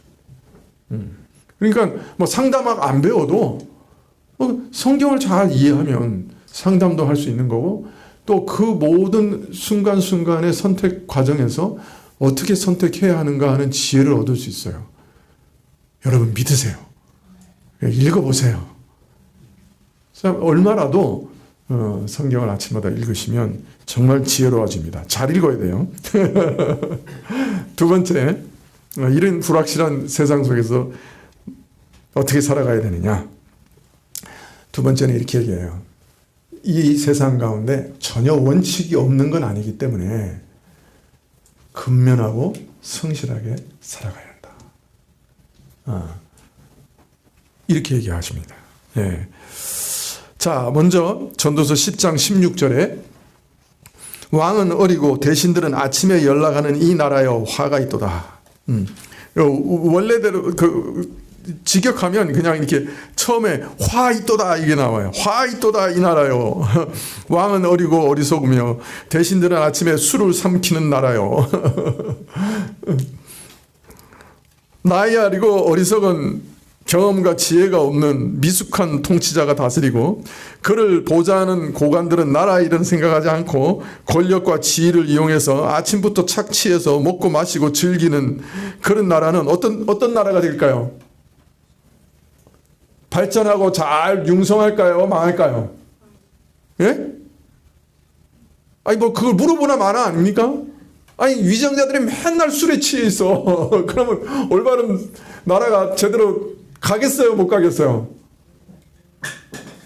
그러니까 뭐 상담학 안 배워도 성경을 잘 이해하면 상담도 할 수 있는 거고, 또 그 모든 순간순간의 선택 과정에서 어떻게 선택해야 하는가 하는 지혜를 얻을 수 있어요. 여러분 믿으세요. 읽어보세요. 얼마라도 성경을 아침마다 읽으시면 정말 지혜로워집니다. 잘 읽어야 돼요. 두 번째, 이런 불확실한 세상 속에서 어떻게 살아가야 되느냐. 두 번째는 이렇게 얘기해요. 이 세상 가운데 전혀 원칙이 없는 건 아니기 때문에 근면하고 성실하게 살아가야 한다. 이렇게 얘기하십니다. 예. 자, 먼저 전도서 10장 16절에 왕은 어리고 대신들은 아침에 연락하는 이 나라여 화가 있도다. 원래대로 직역하면 그냥 이렇게 처음에 화 있도다 이게 나와요. 화 있도다 이 나라요. 왕은 어리고 어리석으며 대신들은 아침에 술을 삼키는 나라요. 나이 어리고 어리석은 경험과 지혜가 없는 미숙한 통치자가 다스리고, 그를 보좌하는 고관들은 나라 일은 생각하지 않고 권력과 지위를 이용해서 아침부터 착취해서 먹고 마시고 즐기는 그런 나라는 어떤 나라가 될까요? 발전하고 잘 융성할까요? 망할까요? 예? 아니 뭐 그걸 물어보나 마나 아닙니까? 아니 위정자들이 맨날 술에 취해 있어. 그러면 올바른 나라가 제대로 가겠어요, 못 가겠어요?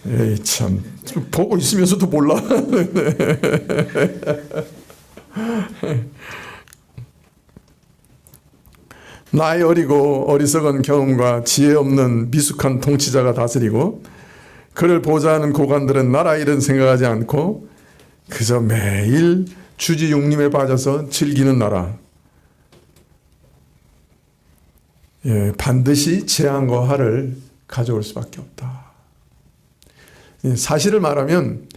에이 참, 보고 있으면서도 몰라. 나이 어리고 어리석은 경험과 지혜 없는 미숙한 통치자가 다스리고 그를 보좌하는 고관들은 나라 일은 생각하지 않고 그저 매일 주지용림에 빠져서 즐기는 나라. 예, 반드시 재앙과 화를 가져올 수밖에 없다. 예, 사실을 말하면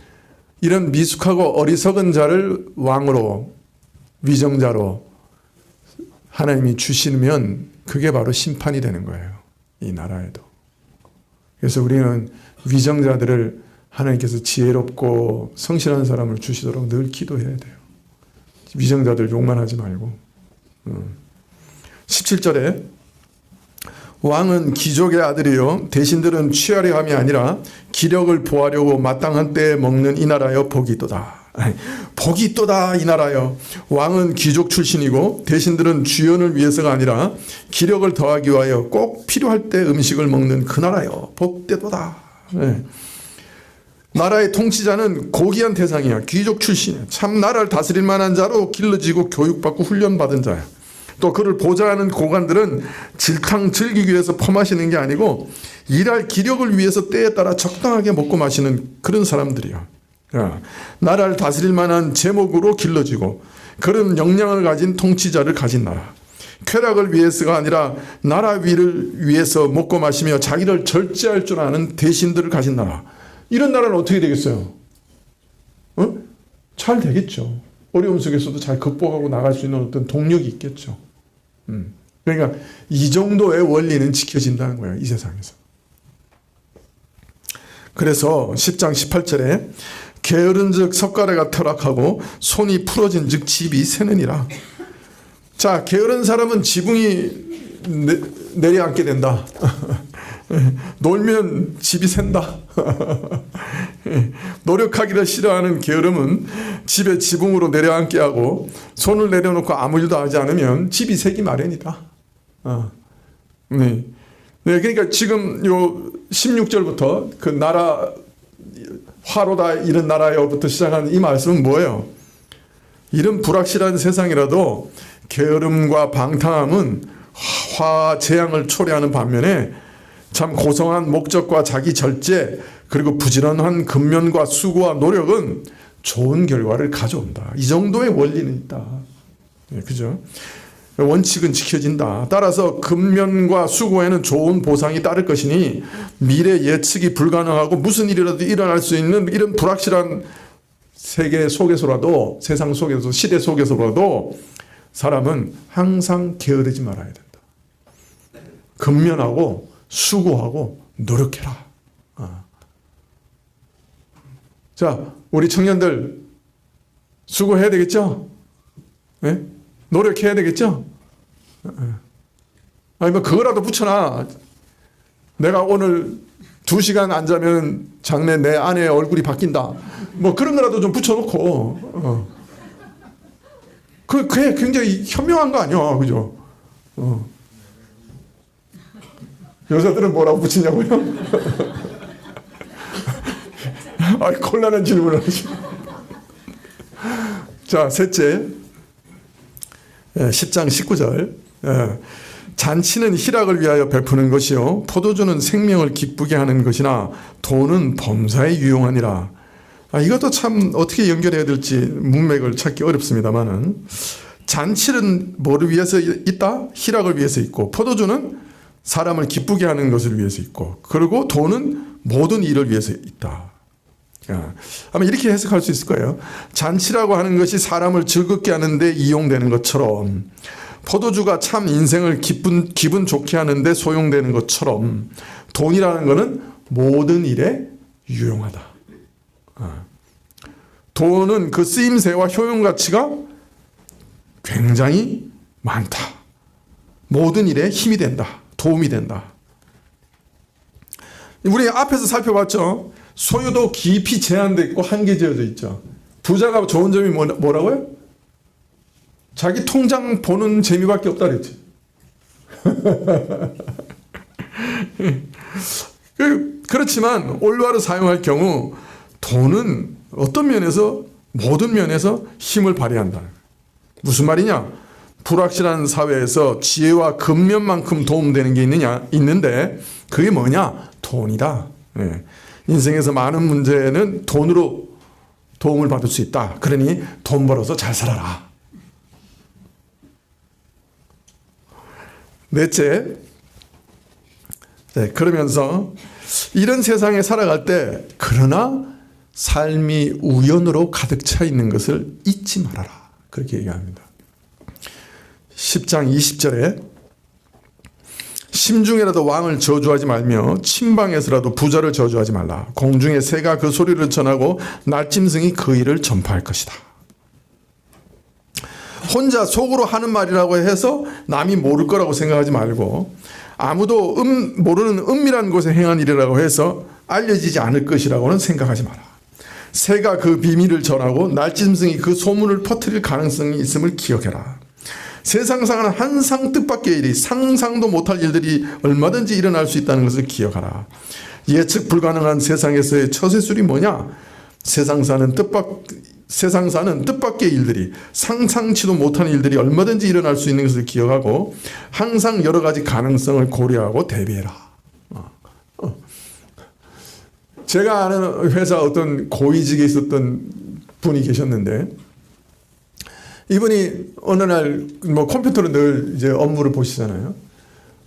이런 미숙하고 어리석은 자를 왕으로, 위정자로 하나님이 주시면 그게 바로 심판이 되는 거예요. 이 나라에도. 그래서 우리는 위정자들을 하나님께서 지혜롭고 성실한 사람을 주시도록 늘 기도해야 돼요. 위정자들 욕만 하지 말고. 17절에 왕은 귀족의 아들이요 대신들은 취하려 함이 아니라 기력을 보하려고 마땅한 때에 먹는 이 나라여 복이 있도다. 복이 있도다 이 나라여. 왕은 귀족 출신이고 대신들은 주연을 위해서가 아니라 기력을 더하기 위하여 꼭 필요할 때 음식을 먹는 그 나라여 복되도다. 네. 나라의 통치자는 고귀한 대상이야. 귀족 출신이야. 참 나라를 다스릴 만한 자로 길러지고 교육받고 훈련받은 자야. 또 그를 보좌하는 고관들은 질탕 즐기기 위해서 퍼마시는 게 아니고 일할 기력을 위해서 때에 따라 적당하게 먹고 마시는 그런 사람들이야. 나라를 다스릴 만한 제목으로 길러지고 그런 역량을 가진 통치자를 가진 나라. 쾌락을 위해서가 아니라 나라 위를 위해서 먹고 마시며 자기를 절제할 줄 아는 대신들을 가진 나라. 이런 나라는 어떻게 되겠어요? 잘 되겠죠. 어려움 속에서도 잘 극복하고 나갈 수 있는 어떤 동력이 있겠죠. 그러니까 이 정도의 원리는 지켜진다는 거예요. 이 세상에서. 그래서 10장 18절에 게으른 즉 석가래가 타락하고 손이 풀어진 즉 집이 새느니라. 자, 게으른 사람은 지붕이 내려앉게 된다. 놀면 집이 샌다. 노력하기를 싫어하는 게으름은 집에 지붕으로 내려앉게 하고 손을 내려놓고 아무 일도 하지 않으면 집이 새기 마련이다. 네. 네, 그러니까 지금 요 16절부터 그 나라 화로다 이런 나라여부터 시작한 이 말씀은 뭐예요? 이런 불확실한 세상이라도 게으름과 방탕함은 화 재앙을 초래하는 반면에 참 고성한 목적과 자기 절제 그리고 부지런한 근면과 수고와 노력은 좋은 결과를 가져온다. 이 정도의 원리는 있다. 네, 그죠? 원칙은 지켜진다. 따라서 근면과 수고에는 좋은 보상이 따를 것이니 미래 예측이 불가능하고 무슨 일이라도 일어날 수 있는 이런 불확실한 세계 속에서라도 세상 속에서 시대 속에서라도 사람은 항상 게으르지 말아야 된다. 근면하고 수고하고 노력해라. 자, 우리 청년들 수고해야 되겠죠? 네? 노력해야 되겠죠? 아니 뭐 그거라도 붙여놔. 내가 오늘 2시간 안 자면 장래 내 아내의 얼굴이 바뀐다. 뭐 그런 거라도 좀 붙여놓고. 그게 굉장히 현명한 거 아니야, 그죠? 여자들은 뭐라고 붙이냐고요? 아, 곤란한 질문을 하시. 자, 셋째, 10장 19절. 잔치는 희락을 위하여 베푸는 것이요 포도주는 생명을 기쁘게 하는 것이나 돈은 범사에 유용하니라. 이것도 참 어떻게 연결해야 될지 문맥을 찾기 어렵습니다만은 잔치는 뭐를 위해서 있다? 희락을 위해서 있고 포도주는 사람을 기쁘게 하는 것을 위해서 있고 그리고 돈은 모든 일을 위해서 있다. 아마 이렇게 해석할 수 있을 거예요. 잔치라고 하는 것이 사람을 즐겁게 하는데 이용되는 것처럼 포도주가 참 인생을 기분 좋게 하는데 소용되는 것처럼 돈이라는 것은 모든 일에 유용하다. 돈은 그 쓰임새와 효용 가치가 굉장히 많다. 모든 일에 힘이 된다. 도움이 된다. 우리 앞에서 살펴봤죠. 소유도 깊이 제한되어 있고 한계지어져 있죠. 부자가 좋은 점이 뭐라고요? 자기 통장 보는 재미밖에 없다 그랬지. 그렇지만 올바로 사용할 경우 돈은 어떤 면에서 모든 면에서 힘을 발휘한다. 무슨 말이냐? 불확실한 사회에서 지혜와 근면만큼 도움되는 게 있는데 그게 뭐냐? 돈이다. 네. 인생에서 많은 문제는 돈으로 도움을 받을 수 있다. 그러니 돈 벌어서 잘 살아라. 넷째, 네, 그러면서 이런 세상에 살아갈 때 그러나 삶이 우연으로 가득 차 있는 것을 잊지 말아라. 그렇게 얘기합니다. 10장 20절에 심중에라도 왕을 저주하지 말며 침방에서라도 부자를 저주하지 말라. 공중의 새가 그 소리를 전하고 날짐승이 그 일을 전파할 것이다. 혼자 속으로 하는 말이라고 해서 남이 모를 거라고 생각하지 말고 아무도 모르는 은밀한 곳에 행한 일이라고 해서 알려지지 않을 것이라고는 생각하지 마라. 새가 그 비밀을 전하고 날짐승이 그 소문을 퍼뜨릴 가능성이 있음을 기억해라. 세상 사는 항상 뜻밖의 일이 상상도 못할 일들이 얼마든지 일어날 수 있다는 것을 기억하라. 예측 불가능한 세상에서의 처세술이 뭐냐? 세상 사는 뜻밖의 일들이 상상치도 못한 일들이 얼마든지 일어날 수 있는 것을 기억하고 항상 여러 가지 가능성을 고려하고 대비해라. 제가 아는 회사 어떤 고위직에 있었던 분이 계셨는데 이분이 어느 날 뭐 컴퓨터로 늘 이제 업무를 보시잖아요.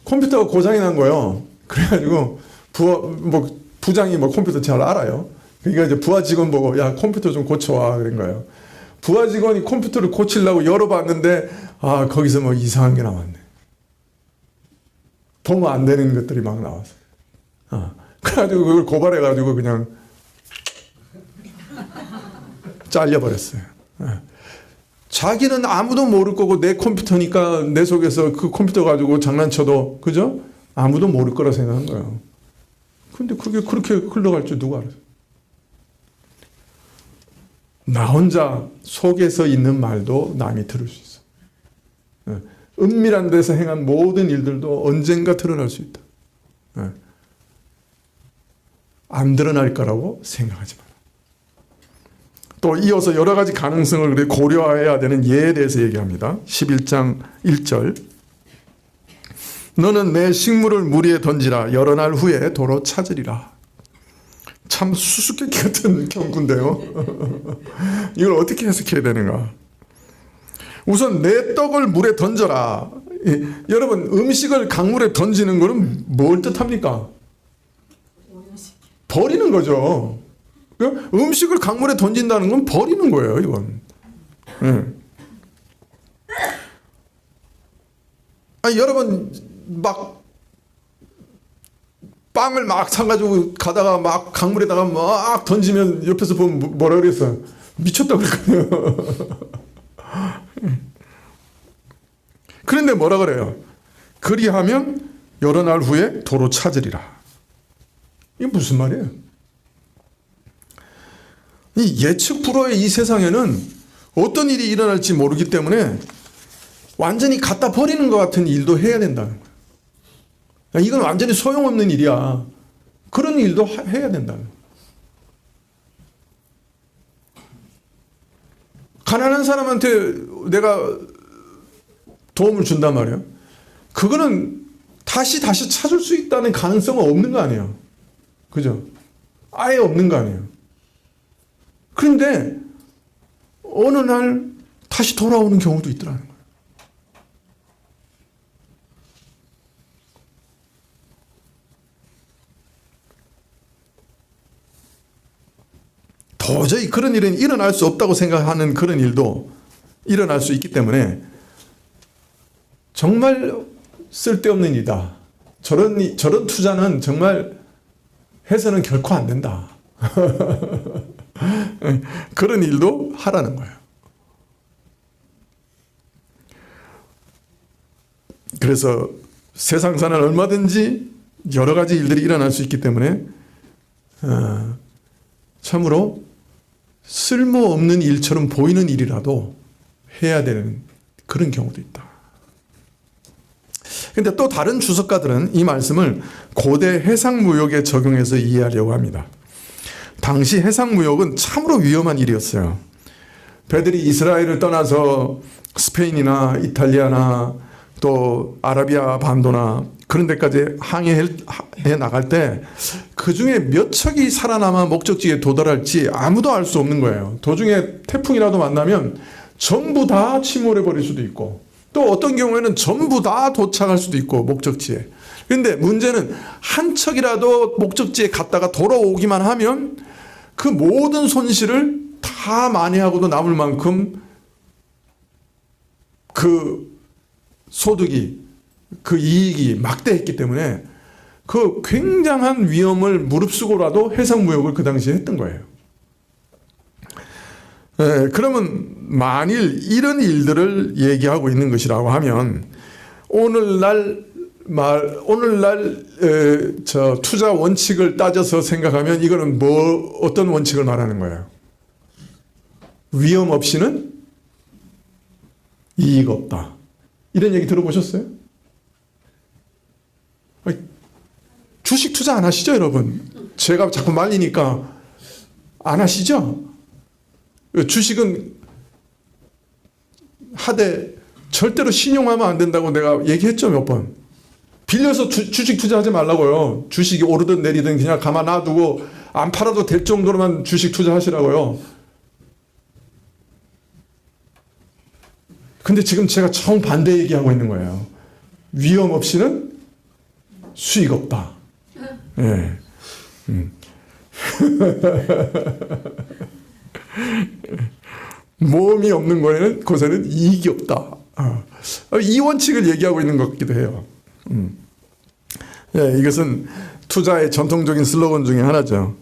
컴퓨터가 고장이 난 거예요. 그래가지고 부장이 뭐 컴퓨터 잘 알아요. 그러니까 이제 부하 직원 보고 야 컴퓨터 좀 고쳐와 그런 거예요. 부하 직원이 컴퓨터를 고치려고 열어봤는데 아 거기서 뭐 이상한 게 나왔네. 보면 안 되는 것들이 막 나왔어요. 그래가지고 그걸 고발해가지고 그냥 잘려버렸어요. 자기는 아무도 모를 거고 내 컴퓨터니까 내 속에서 그 컴퓨터 가지고 장난쳐도 그죠? 아무도 모를 거라 생각한 거예요. 근데 그게 그렇게 흘러갈 줄 누가 알아요? 나 혼자 속에서 있는 말도 남이 들을 수 있어. 은밀한 데서 행한 모든 일들도 언젠가 드러날 수 있다. 안 드러날 거라고 생각하지 마라. 또 이어서 여러 가지 가능성을 고려해야 되는 예에 대해서 얘기합니다. 11장 1절 너는 내 식물을 물 위에 던지라. 여러 날 후에 도로 찾으리라. 참 수수께끼 같은 경구인데요. 이걸 어떻게 해석해야 되는가? 우선 내 떡을 물에 던져라. 여러분 음식을 강물에 던지는 것은 뭘 뜻합니까? 버리는 거죠. 음식을 강물에 던진다는 건 버리는 거예요. 이건. 아니, 여러분 막 빵을 막 사가지고 가다가 막 강물에다가 막 던지면 옆에서 보면 뭐라 그랬어요? 미쳤다 그랬거든요. 그런데 뭐라 그래요? 그리하면 여러 날 후에 도로 찾으리라. 이게 무슨 말이에요? 이 예측 불허의 이 세상에는 어떤 일이 일어날지 모르기 때문에 완전히 갖다 버리는 것 같은 일도 해야 된다는 거예요. 이건 완전히 소용없는 일이야. 그런 일도 해야 된다는 거예요. 가난한 사람한테 내가 도움을 준단 말이에요. 그거는 다시 찾을 수 있다는 가능성은 없는 거 아니에요. 그죠? 아예 없는 거 아니에요. 그런데 어느 날 다시 돌아오는 경우도 있더라는 거예요. 도저히 그런 일은 일어날 수 없다고 생각하는 그런 일도 일어날 수 있기 때문에 정말 쓸데없는 일이다. 저런 투자는 정말 해서는 결코 안 된다. 그런 일도 하라는 거예요. 그래서 세상 사는 얼마든지 여러 가지 일들이 일어날 수 있기 때문에 참으로 쓸모없는 일처럼 보이는 일이라도 해야 되는 그런 경우도 있다. 근데 또 다른 주석가들은 이 말씀을 고대 해상무역에 적용해서 이해하려고 합니다. 당시 해상무역은 참으로 위험한 일이었어요. 배들이 이스라엘을 떠나서 스페인이나 이탈리아나 또 아라비아 반도나 그런 데까지 항해해 나갈 때 그중에 몇 척이 살아남아 목적지에 도달할지 아무도 알 수 없는 거예요. 도중에 태풍이라도 만나면 전부 다 침몰해 버릴 수도 있고 또 어떤 경우에는 전부 다 도착할 수도 있고 목적지에. 그런데 문제는 한 척이라도 목적지에 갔다가 돌아오기만 하면 그 모든 손실을 다 만회하고도 남을 만큼 그 소득이 그 이익이 막대했기 때문에 그 굉장한 위험을 무릅쓰고라도 해상무역을 그 당시에 했던 거예요. 그러면 만일 이런 일들을 얘기하고 있는 것이라고 하면 오늘날 투자 원칙을 따져서 생각하면 이거는 어떤 원칙을 말하는 거예요? 위험 없이는 이익 없다. 이런 얘기 들어보셨어요? 주식 투자 안 하시죠, 여러분? 제가 자꾸 말리니까 안 하시죠? 주식은 하되 절대로 신용하면 안 된다고 내가 얘기했죠, 몇 번. 빌려서 주식 투자하지 말라고요. 주식이 오르든 내리든 그냥 가만 놔두고 안 팔아도 될 정도로만 주식 투자하시라고요. 근데 지금 제가 정반대 얘기하고 있는 거예요. 위험 없이는 수익 없다. 예. 모험이 없는 거에는 곳에는 이익이 없다. 이 원칙을 얘기하고 있는 것 같기도 해요. 예, 이것은 투자의 전통적인 슬로건 중에 하나죠.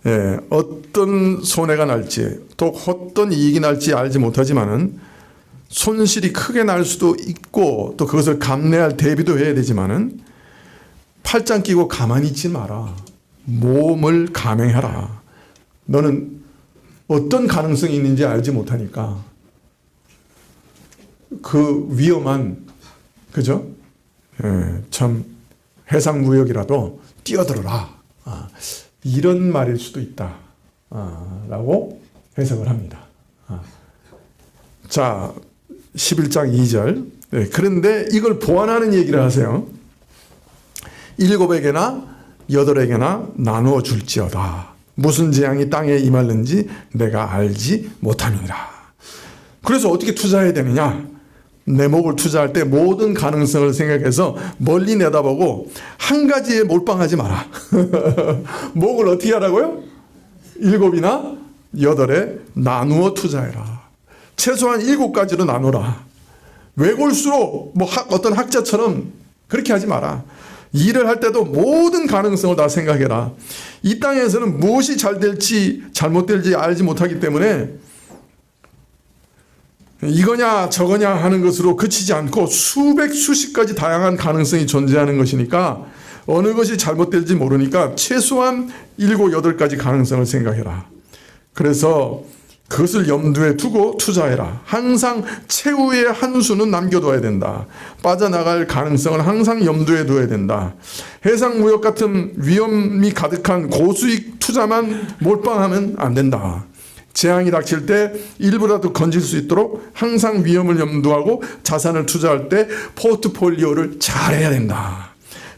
예, 어떤 손해가 날지 또 어떤 이익이 날지 알지 못하지만은 손실이 크게 날 수도 있고 또 그것을 감내할 대비도 해야 되지만은 팔짱 끼고 가만히 있지 마라. 모험을 감행하라. 너는 어떤 가능성이 있는지 알지 못하니까 그 위험한 그죠? 예, 참 해상무역이라도 뛰어들어라. 이런 말일 수도 있다. 라고 해석을 합니다. 자, 11장 2절. 네, 그런데 이걸 보완하는 얘기를 하세요. 7에게나 8에게나 나누어 줄지어다. 무슨 재앙이 땅에 임할는지 내가 알지 못함이니라. 그래서 어떻게 투자해야 되느냐? 내 목을 투자할 때 모든 가능성을 생각해서 멀리 내다보고 한 가지에 몰빵하지 마라. 목을 어떻게 하라고요? 7이나 8에 나누어 투자해라. 최소한 7가지로 나누라. 왜 골수록 어떤 학자처럼 그렇게 하지 마라. 일을 할 때도 모든 가능성을 다 생각해라. 이 땅에서는 무엇이 잘 될지 잘못될지 알지 못하기 때문에 이거냐 저거냐 하는 것으로 그치지 않고 수십 가지 다양한 가능성이 존재하는 것이니까 어느 것이 잘못될지 모르니까 최소한 7, 8가지 가능성을 생각해라. 그래서 그것을 염두에 두고 투자해라. 항상 최후의 한 수는 남겨둬야 된다. 빠져나갈 가능성을 항상 염두에 둬야 된다. 해상무역 같은 위험이 가득한 고수익 투자만 몰빵하면 안 된다. 재앙이 닥칠 때 일부라도 건질 수 있도록 항상 위험을 염두하고 자산을 투자할 때 포트폴리오를 잘해야 된다.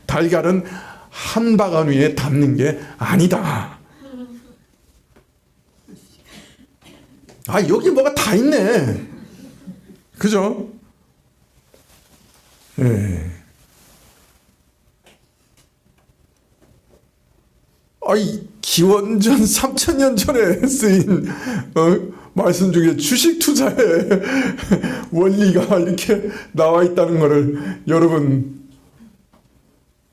달걀은 한 바간 위에 담는 게 아니다. 여기 뭐가 다 있네. 그죠? 예. 기원전 3000년 전에 쓰인 말씀 중에 주식 투자의 원리가 이렇게 나와 있다는 것을 여러분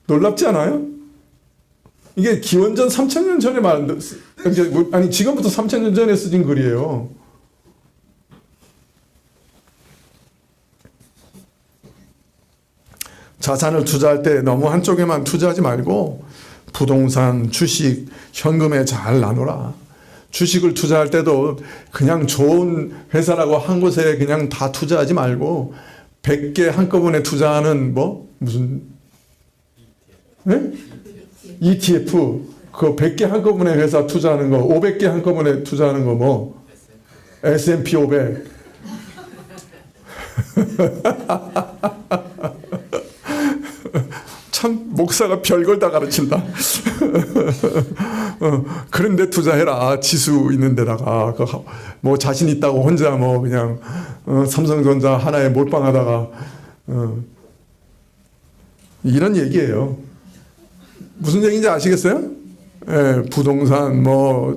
놀랍지 않아요? 이게 기원전 3000년 전에 지금부터 3000년 전에 쓰진 글이에요. 자산을 투자할 때 너무 한쪽에만 투자하지 말고 부동산, 주식, 현금에 잘 나누라. 주식을 투자할 때도 그냥 좋은 회사라고 한 곳에 그냥 다 투자하지 말고 100개 한꺼번에 투자하는 무슨 네? ETF 그 100개 한꺼번에 회사 투자하는 거 500개 한꺼번에 투자하는 거 S&P 500 참 목사가 별걸 다 가르친다. 그런데 투자해라. 지수 있는 데다가 뭐 자신 있다고 혼자 그냥 삼성전자 하나에 몰빵하다가 이런 얘기예요. 무슨 얘기인지 아시겠어요? 예, 부동산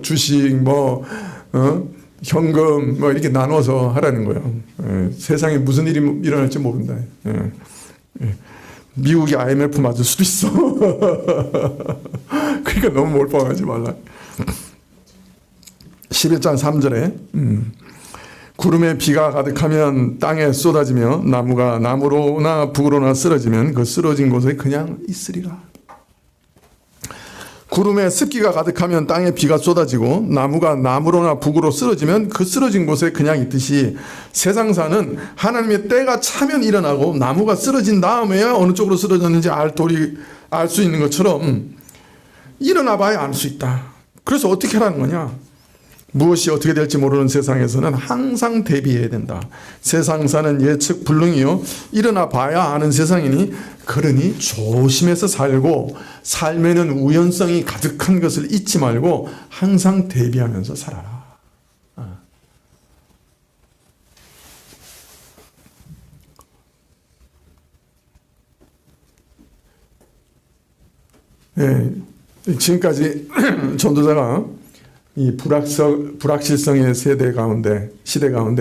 주식 현금 이렇게 나눠서 하라는 거예요. 예, 세상에 무슨 일이 일어날지 모른다. 예, 예. 미국이 IMF 맞을 수도 있어. 그러니까 너무 몰빵하지 말라. 11장 3절에 구름에 비가 가득하면 땅에 쏟아지며 나무가 나무로나 북으로나 쓰러지면 그 쓰러진 곳에 그냥 있으리라. 구름에 습기가 가득하면 땅에 비가 쏟아지고 나무가 나무로나 북으로 쓰러지면 그 쓰러진 곳에 그냥 있듯이 세상사는 하나님의 때가 차면 일어나고 나무가 쓰러진 다음에야 어느 쪽으로 쓰러졌는지 알 수 있는 것처럼 일어나 봐야 알 수 있다. 그래서 어떻게 하라는 거냐? 무엇이 어떻게 될지 모르는 세상에서는 항상 대비해야 된다. 세상사는 예측 불능이요 일어나 봐야 아는 세상이니 그러니 조심해서 살고 삶에는 우연성이 가득한 것을 잊지 말고 항상 대비하면서 살아라. 네, 지금까지 전도자가 이 불확실성의 시대 가운데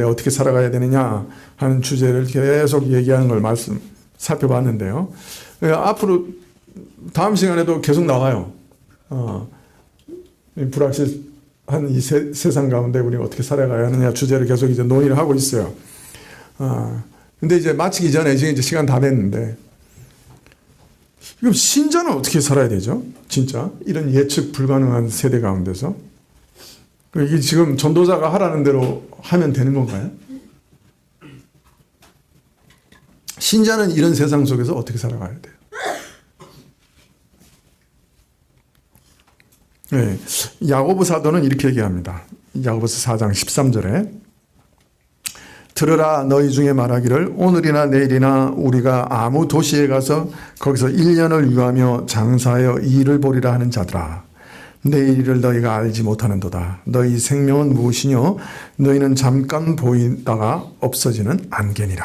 어떻게 살아가야 되느냐 하는 주제를 계속 얘기하는 걸 살펴봤는데요. 앞으로 다음 시간에도 계속 나와요. 불확실한 이 세상 가운데 우리가 어떻게 살아가야 하느냐 주제를 계속 이제 논의를 하고 있어요. 근데 이제 마치기 전에 지금 이제 시간 다 됐는데, 그럼 신자는 어떻게 살아야 되죠? 진짜 이런 예측 불가능한 세대 가운데서 이게 지금 전도자가 하라는 대로 하면 되는 건가요? 신자는 이런 세상 속에서 어떻게 살아가야 돼요? 네, 야고보 사도는 이렇게 얘기합니다. 야고보서 4장 13절에 들으라 너희 중에 말하기를 오늘이나 내일이나 우리가 아무 도시에 가서 거기서 1년을 유하며 장사하여 이익을 보리라 하는 자들아 내일을 너희가 알지 못하는도다. 너희 생명은 무엇이뇨? 너희는 잠깐 보이다가 없어지는 안개니라.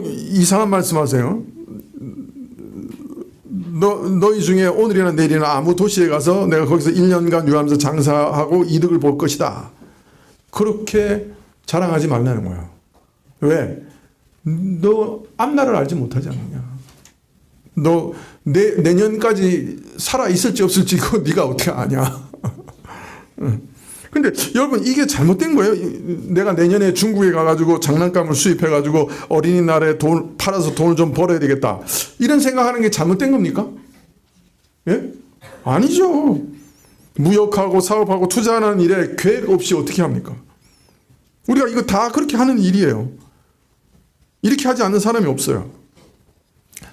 이상한 말씀하세요. 너희 중에 오늘이나 내일이나 아무 도시에 가서 내가 거기서 1년간 유하면서 장사하고 이득을 볼 것이다. 그렇게 자랑하지 말라는 거야. 왜? 너 앞날을 알지 못하지 않느냐. 너 내년까지 살아 있을지 없을지 그거 네가 어떻게 아냐. 근데 여러분 이게 잘못된 거예요. 내가 내년에 중국에 가가지고 장난감을 수입해가지고 어린이날에 돈 팔아서 돈을 좀 벌어야 되겠다. 이런 생각하는 게 잘못된 겁니까? 예? 아니죠. 무역하고 사업하고 투자하는 일에 계획 없이 어떻게 합니까? 우리가 이거 다 그렇게 하는 일이에요. 이렇게 하지 않는 사람이 없어요.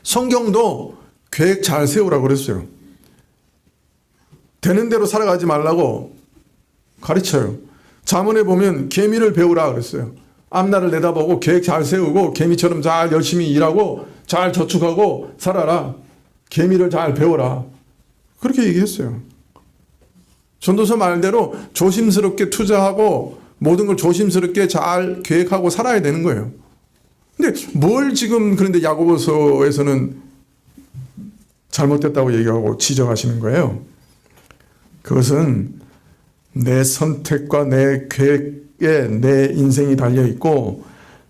성경도 계획 잘 세우라고 그랬어요. 되는 대로 살아가지 말라고 가르쳐요. 잠언에 보면 계미를 배우라 그랬어요. 앞날을 내다보고 계획 잘 세우고 개미처럼 잘 열심히 일하고 잘 저축하고 살아라. 계미를 잘 배워라. 그렇게 얘기했어요. 전도서 말대로 조심스럽게 투자하고 모든 걸 조심스럽게 잘 계획하고 살아야 되는 거예요. 근데 뭘 지금 그런데 야고보서에서는 잘못됐다고 얘기하고 지적하시는 거예요. 그것은 내 선택과 내 계획에 내 인생이 달려있고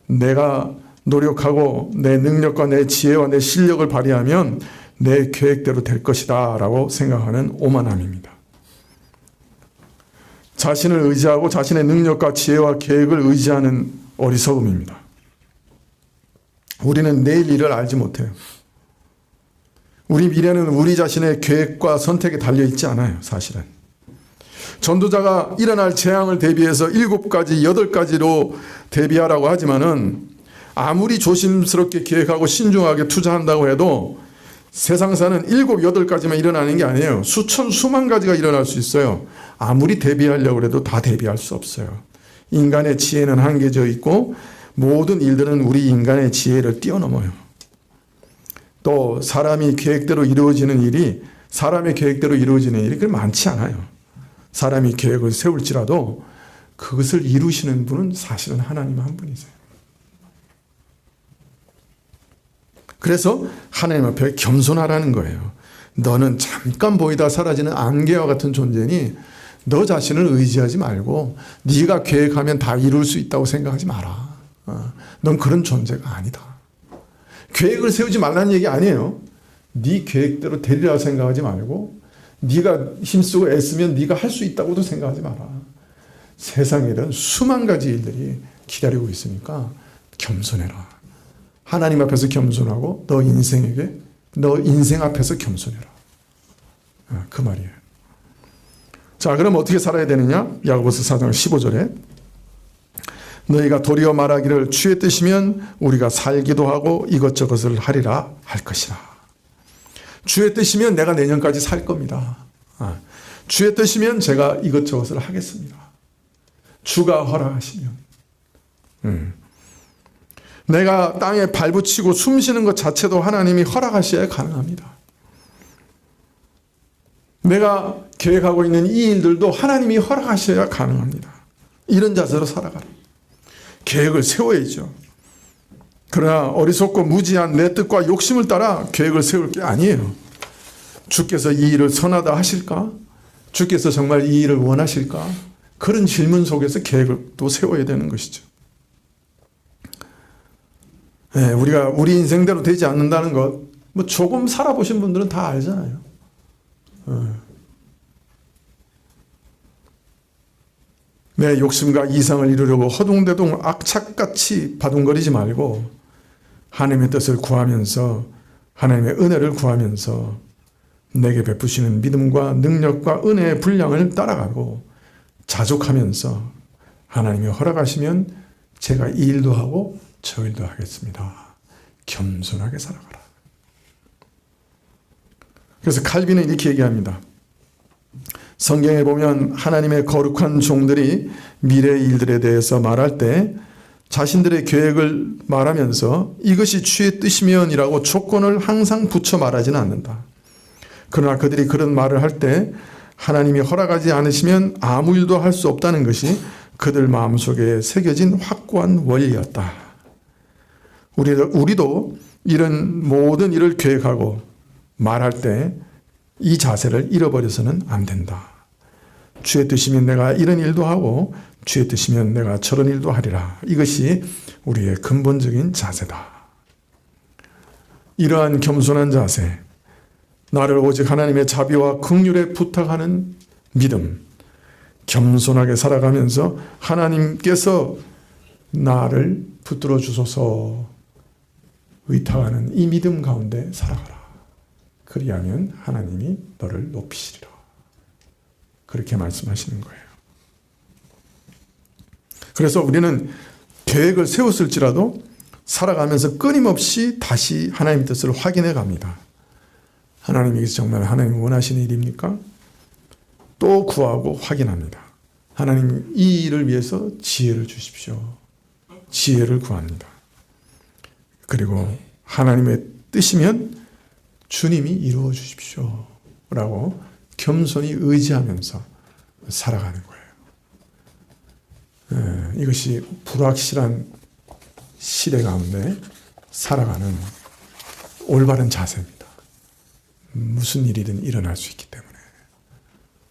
내가 노력하고 내 능력과 내 지혜와 내 실력을 발휘하면 내 계획대로 될 것이다 라고 생각하는 오만함입니다. 자신을 의지하고 자신의 능력과 지혜와 계획을 의지하는 어리석음입니다. 우리는 내일 일을 알지 못해요. 우리 미래는 우리 자신의 계획과 선택에 달려 있지 않아요. 사실은. 전도자가 일어날 재앙을 대비해서 7가지, 8가지로 대비하라고 하지만은 아무리 조심스럽게 계획하고 신중하게 투자한다고 해도 세상사는 7, 8가지만 일어나는 게 아니에요. 수천, 수만 가지가 일어날 수 있어요. 아무리 대비하려고 해도 다 대비할 수 없어요. 인간의 지혜는 한계져 있고 모든 일들은 우리 인간의 지혜를 뛰어넘어요. 또 사람이 계획대로 이루어지는 일이 사람의 계획대로 이루어지는 일이 그렇게 많지 않아요. 사람이 계획을 세울지라도 그것을 이루시는 분은 사실은 하나님 한 분이세요. 그래서 하나님 앞에 겸손하라는 거예요. 너는 잠깐 보이다 사라지는 안개와 같은 존재니 너 자신을 의지하지 말고 네가 계획하면 다 이룰 수 있다고 생각하지 마라. 넌 그런 존재가 아니다. 계획을 세우지 말라는 얘기 아니에요. 네 계획대로 되리라 생각하지 말고 네가 힘쓰고 애쓰면 네가 할 수 있다고도 생각하지 마라. 세상에는 수만 가지 일들이 기다리고 있으니까 겸손해라. 하나님 앞에서 겸손하고 너 인생 앞에서 겸손해라. 그 말이에요. 자, 그럼 어떻게 살아야 되느냐? 야고보서 4장 15절에 너희가 도리어 말하기를 주의 뜻이면 우리가 살기도 하고 이것저것을 하리라 할 것이라. 주의 뜻이면 내가 내년까지 살 겁니다. 주의 뜻이면 제가 이것저것을 하겠습니다. 주가 허락하시면. 내가 땅에 발붙이고 숨쉬는 것 자체도 하나님이 허락하셔야 가능합니다. 내가 계획하고 있는 이 일들도 하나님이 허락하셔야 가능합니다. 이런 자세로 살아가라. 계획을 세워야죠. 그러나 어리석고 무지한 내 뜻과 욕심을 따라 계획을 세울 게 아니에요. 주께서 이 일을 선하다 하실까? 주께서 정말 이 일을 원하실까? 그런 질문 속에서 계획을 또 세워야 되는 것이죠. 네, 우리가 우리 인생대로 되지 않는다는 것, 뭐 조금 살아보신 분들은 다 알잖아요. 내 욕심과 이상을 이루려고 허둥대둥 악착같이 바둥거리지 말고 하나님의 뜻을 구하면서 하나님의 은혜를 구하면서 내게 베푸시는 믿음과 능력과 은혜의 분량을 따라가고 자족하면서 하나님이 허락하시면 제가 이 일도 하고 저 일도 하겠습니다. 겸손하게 살아가라. 그래서 칼빈은 이렇게 얘기합니다. 성경에 보면 하나님의 거룩한 종들이 미래의 일들에 대해서 말할 때 자신들의 계획을 말하면서 이것이 주의 뜻이면이라고 조건을 항상 붙여 말하지는 않는다. 그러나 그들이 그런 말을 할 때 하나님이 허락하지 않으시면 아무 일도 할 수 없다는 것이 그들 마음속에 새겨진 확고한 원리였다. 우리도 이런 모든 일을 계획하고 말할 때 이 자세를 잃어버려서는 안 된다. 주의 뜻이면 내가 이런 일도 하고 주의 뜻이면 내가 저런 일도 하리라. 이것이 우리의 근본적인 자세다. 이러한 겸손한 자세, 나를 오직 하나님의 자비와 긍휼에 부탁하는 믿음, 겸손하게 살아가면서 하나님께서 나를 붙들어 주소서 의탁하는 이 믿음 가운데 살아가라. 그리하면 하나님이 너를 높이시리라. 그렇게 말씀하시는 거예요. 그래서 우리는 계획을 세웠을지라도 살아가면서 끊임없이 다시 하나님의 뜻을 확인해 갑니다. 하나님이 정말 하나님이 원하시는 일입니까? 또 구하고 확인합니다. 하나님 이 일을 위해서 지혜를 주십시오. 지혜를 구합니다. 그리고 하나님의 뜻이면 주님이 이루어 주십시오. 라고 겸손히 의지하면서 살아가는 거예요. 이것이 불확실한 시대 가운데 살아가는 올바른 자세입니다. 무슨 일이든 일어날 수 있기 때문에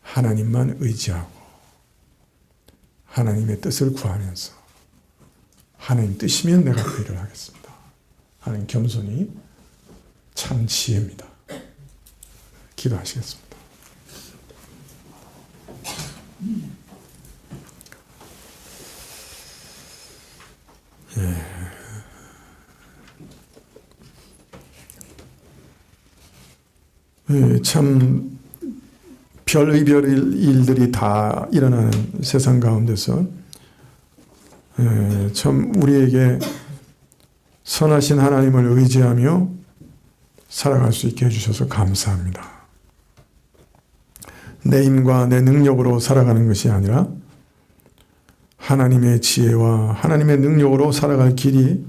하나님만 의지하고 하나님의 뜻을 구하면서 하나님 뜻이면 내가 그 일을 하겠습니다. 하나님 겸손히 참 지혜입니다. 기도하시겠습니다. 참 별의별 일들이 다 일어나는 세상 가운데서 참 우리에게 선하신 하나님을 의지하며 살아갈 수 있게 해주셔서 감사합니다. 내 힘과 내 능력으로 살아가는 것이 아니라 하나님의 지혜와 하나님의 능력으로 살아갈 길이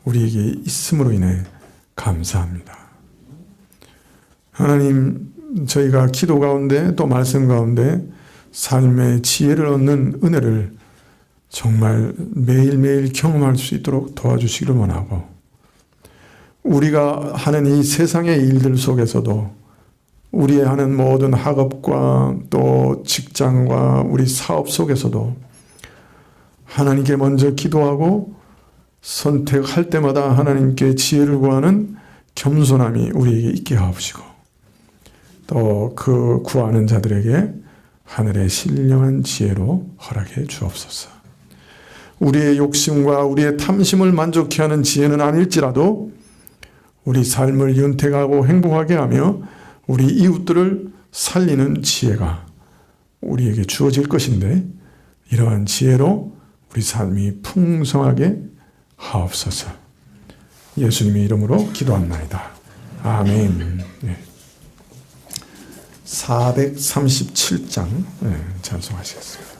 우리에게 있음으로 인해 감사합니다. 하나님, 저희가 기도 가운데 또 말씀 가운데 삶의 지혜를 얻는 은혜를 정말 매일매일 경험할 수 있도록 도와주시기를 원하고, 우리가 하는 이 세상의 일들 속에서도 우리의 하는 모든 학업과 또 직장과 우리 사업 속에서도 하나님께 먼저 기도하고 선택할 때마다 하나님께 지혜를 구하는 겸손함이 우리에게 있게 하옵시고, 또 그 구하는 자들에게 하늘의 신령한 지혜로 허락해 주옵소서. 우리의 욕심과 우리의 탐심을 만족케 하는 지혜는 아닐지라도 우리 삶을 윤택하고 행복하게 하며 우리 이웃들을 살리는 지혜가 우리에게 주어질 것인데, 이러한 지혜로 우리 삶이 풍성하게 하옵소서. 예수님의 이름으로 기도합나이다. 아멘. 437장 찬송하시겠습니다.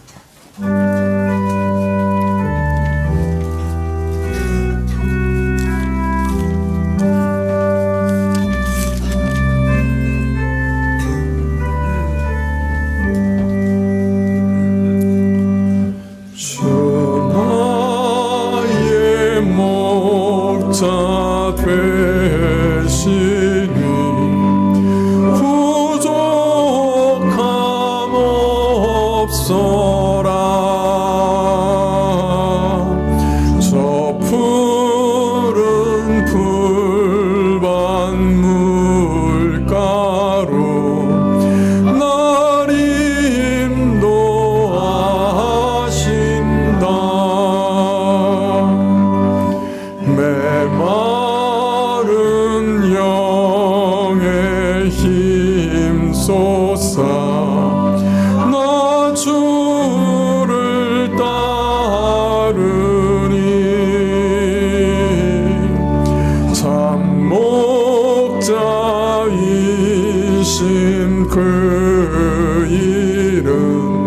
그 이름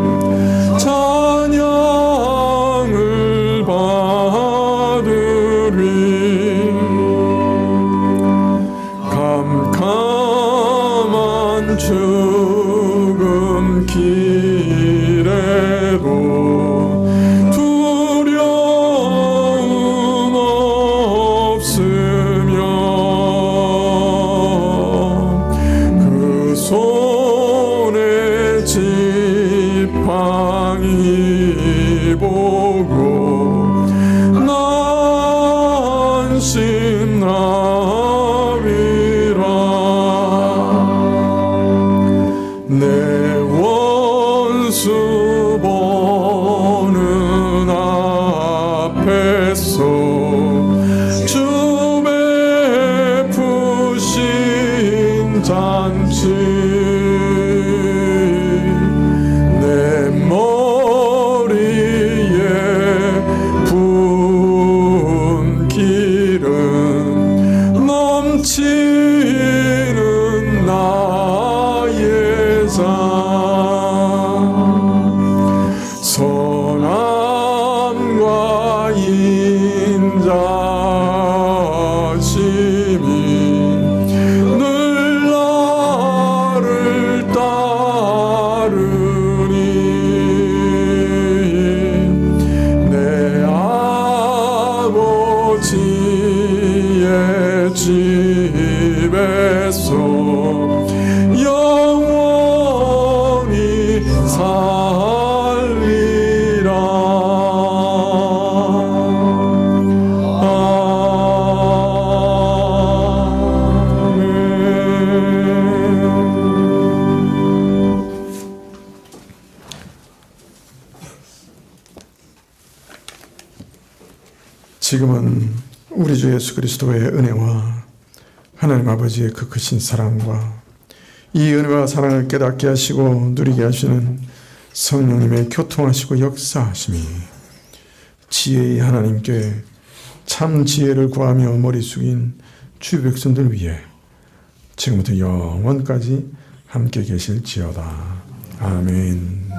찬양을 받으리. 캄캄한 죽음 길에도 두려움 없으며 그 손에 지팡이 보고 난 신나리라. 내 원수 보는 앞에서 주 베푸신 잔치 내 머리에 부은 기름 넘치는 나의 삶. 선함과 인자심이 늘 나를 따르니 내 아버지의 집에서 영원히 살리라. 아멘. 지금은 우리 주 예수 그리스도의 은혜와 하나님 아버지의 그 크신 사랑과 이 은혜와 사랑을 깨닫게 하시고 누리게 하시는 성령님의 교통하시고 역사하심이 지혜의 하나님께 참 지혜를 구하며 머리 숙인 주 백성들 위해 지금부터 영원까지 함께 계실지어다. 아멘.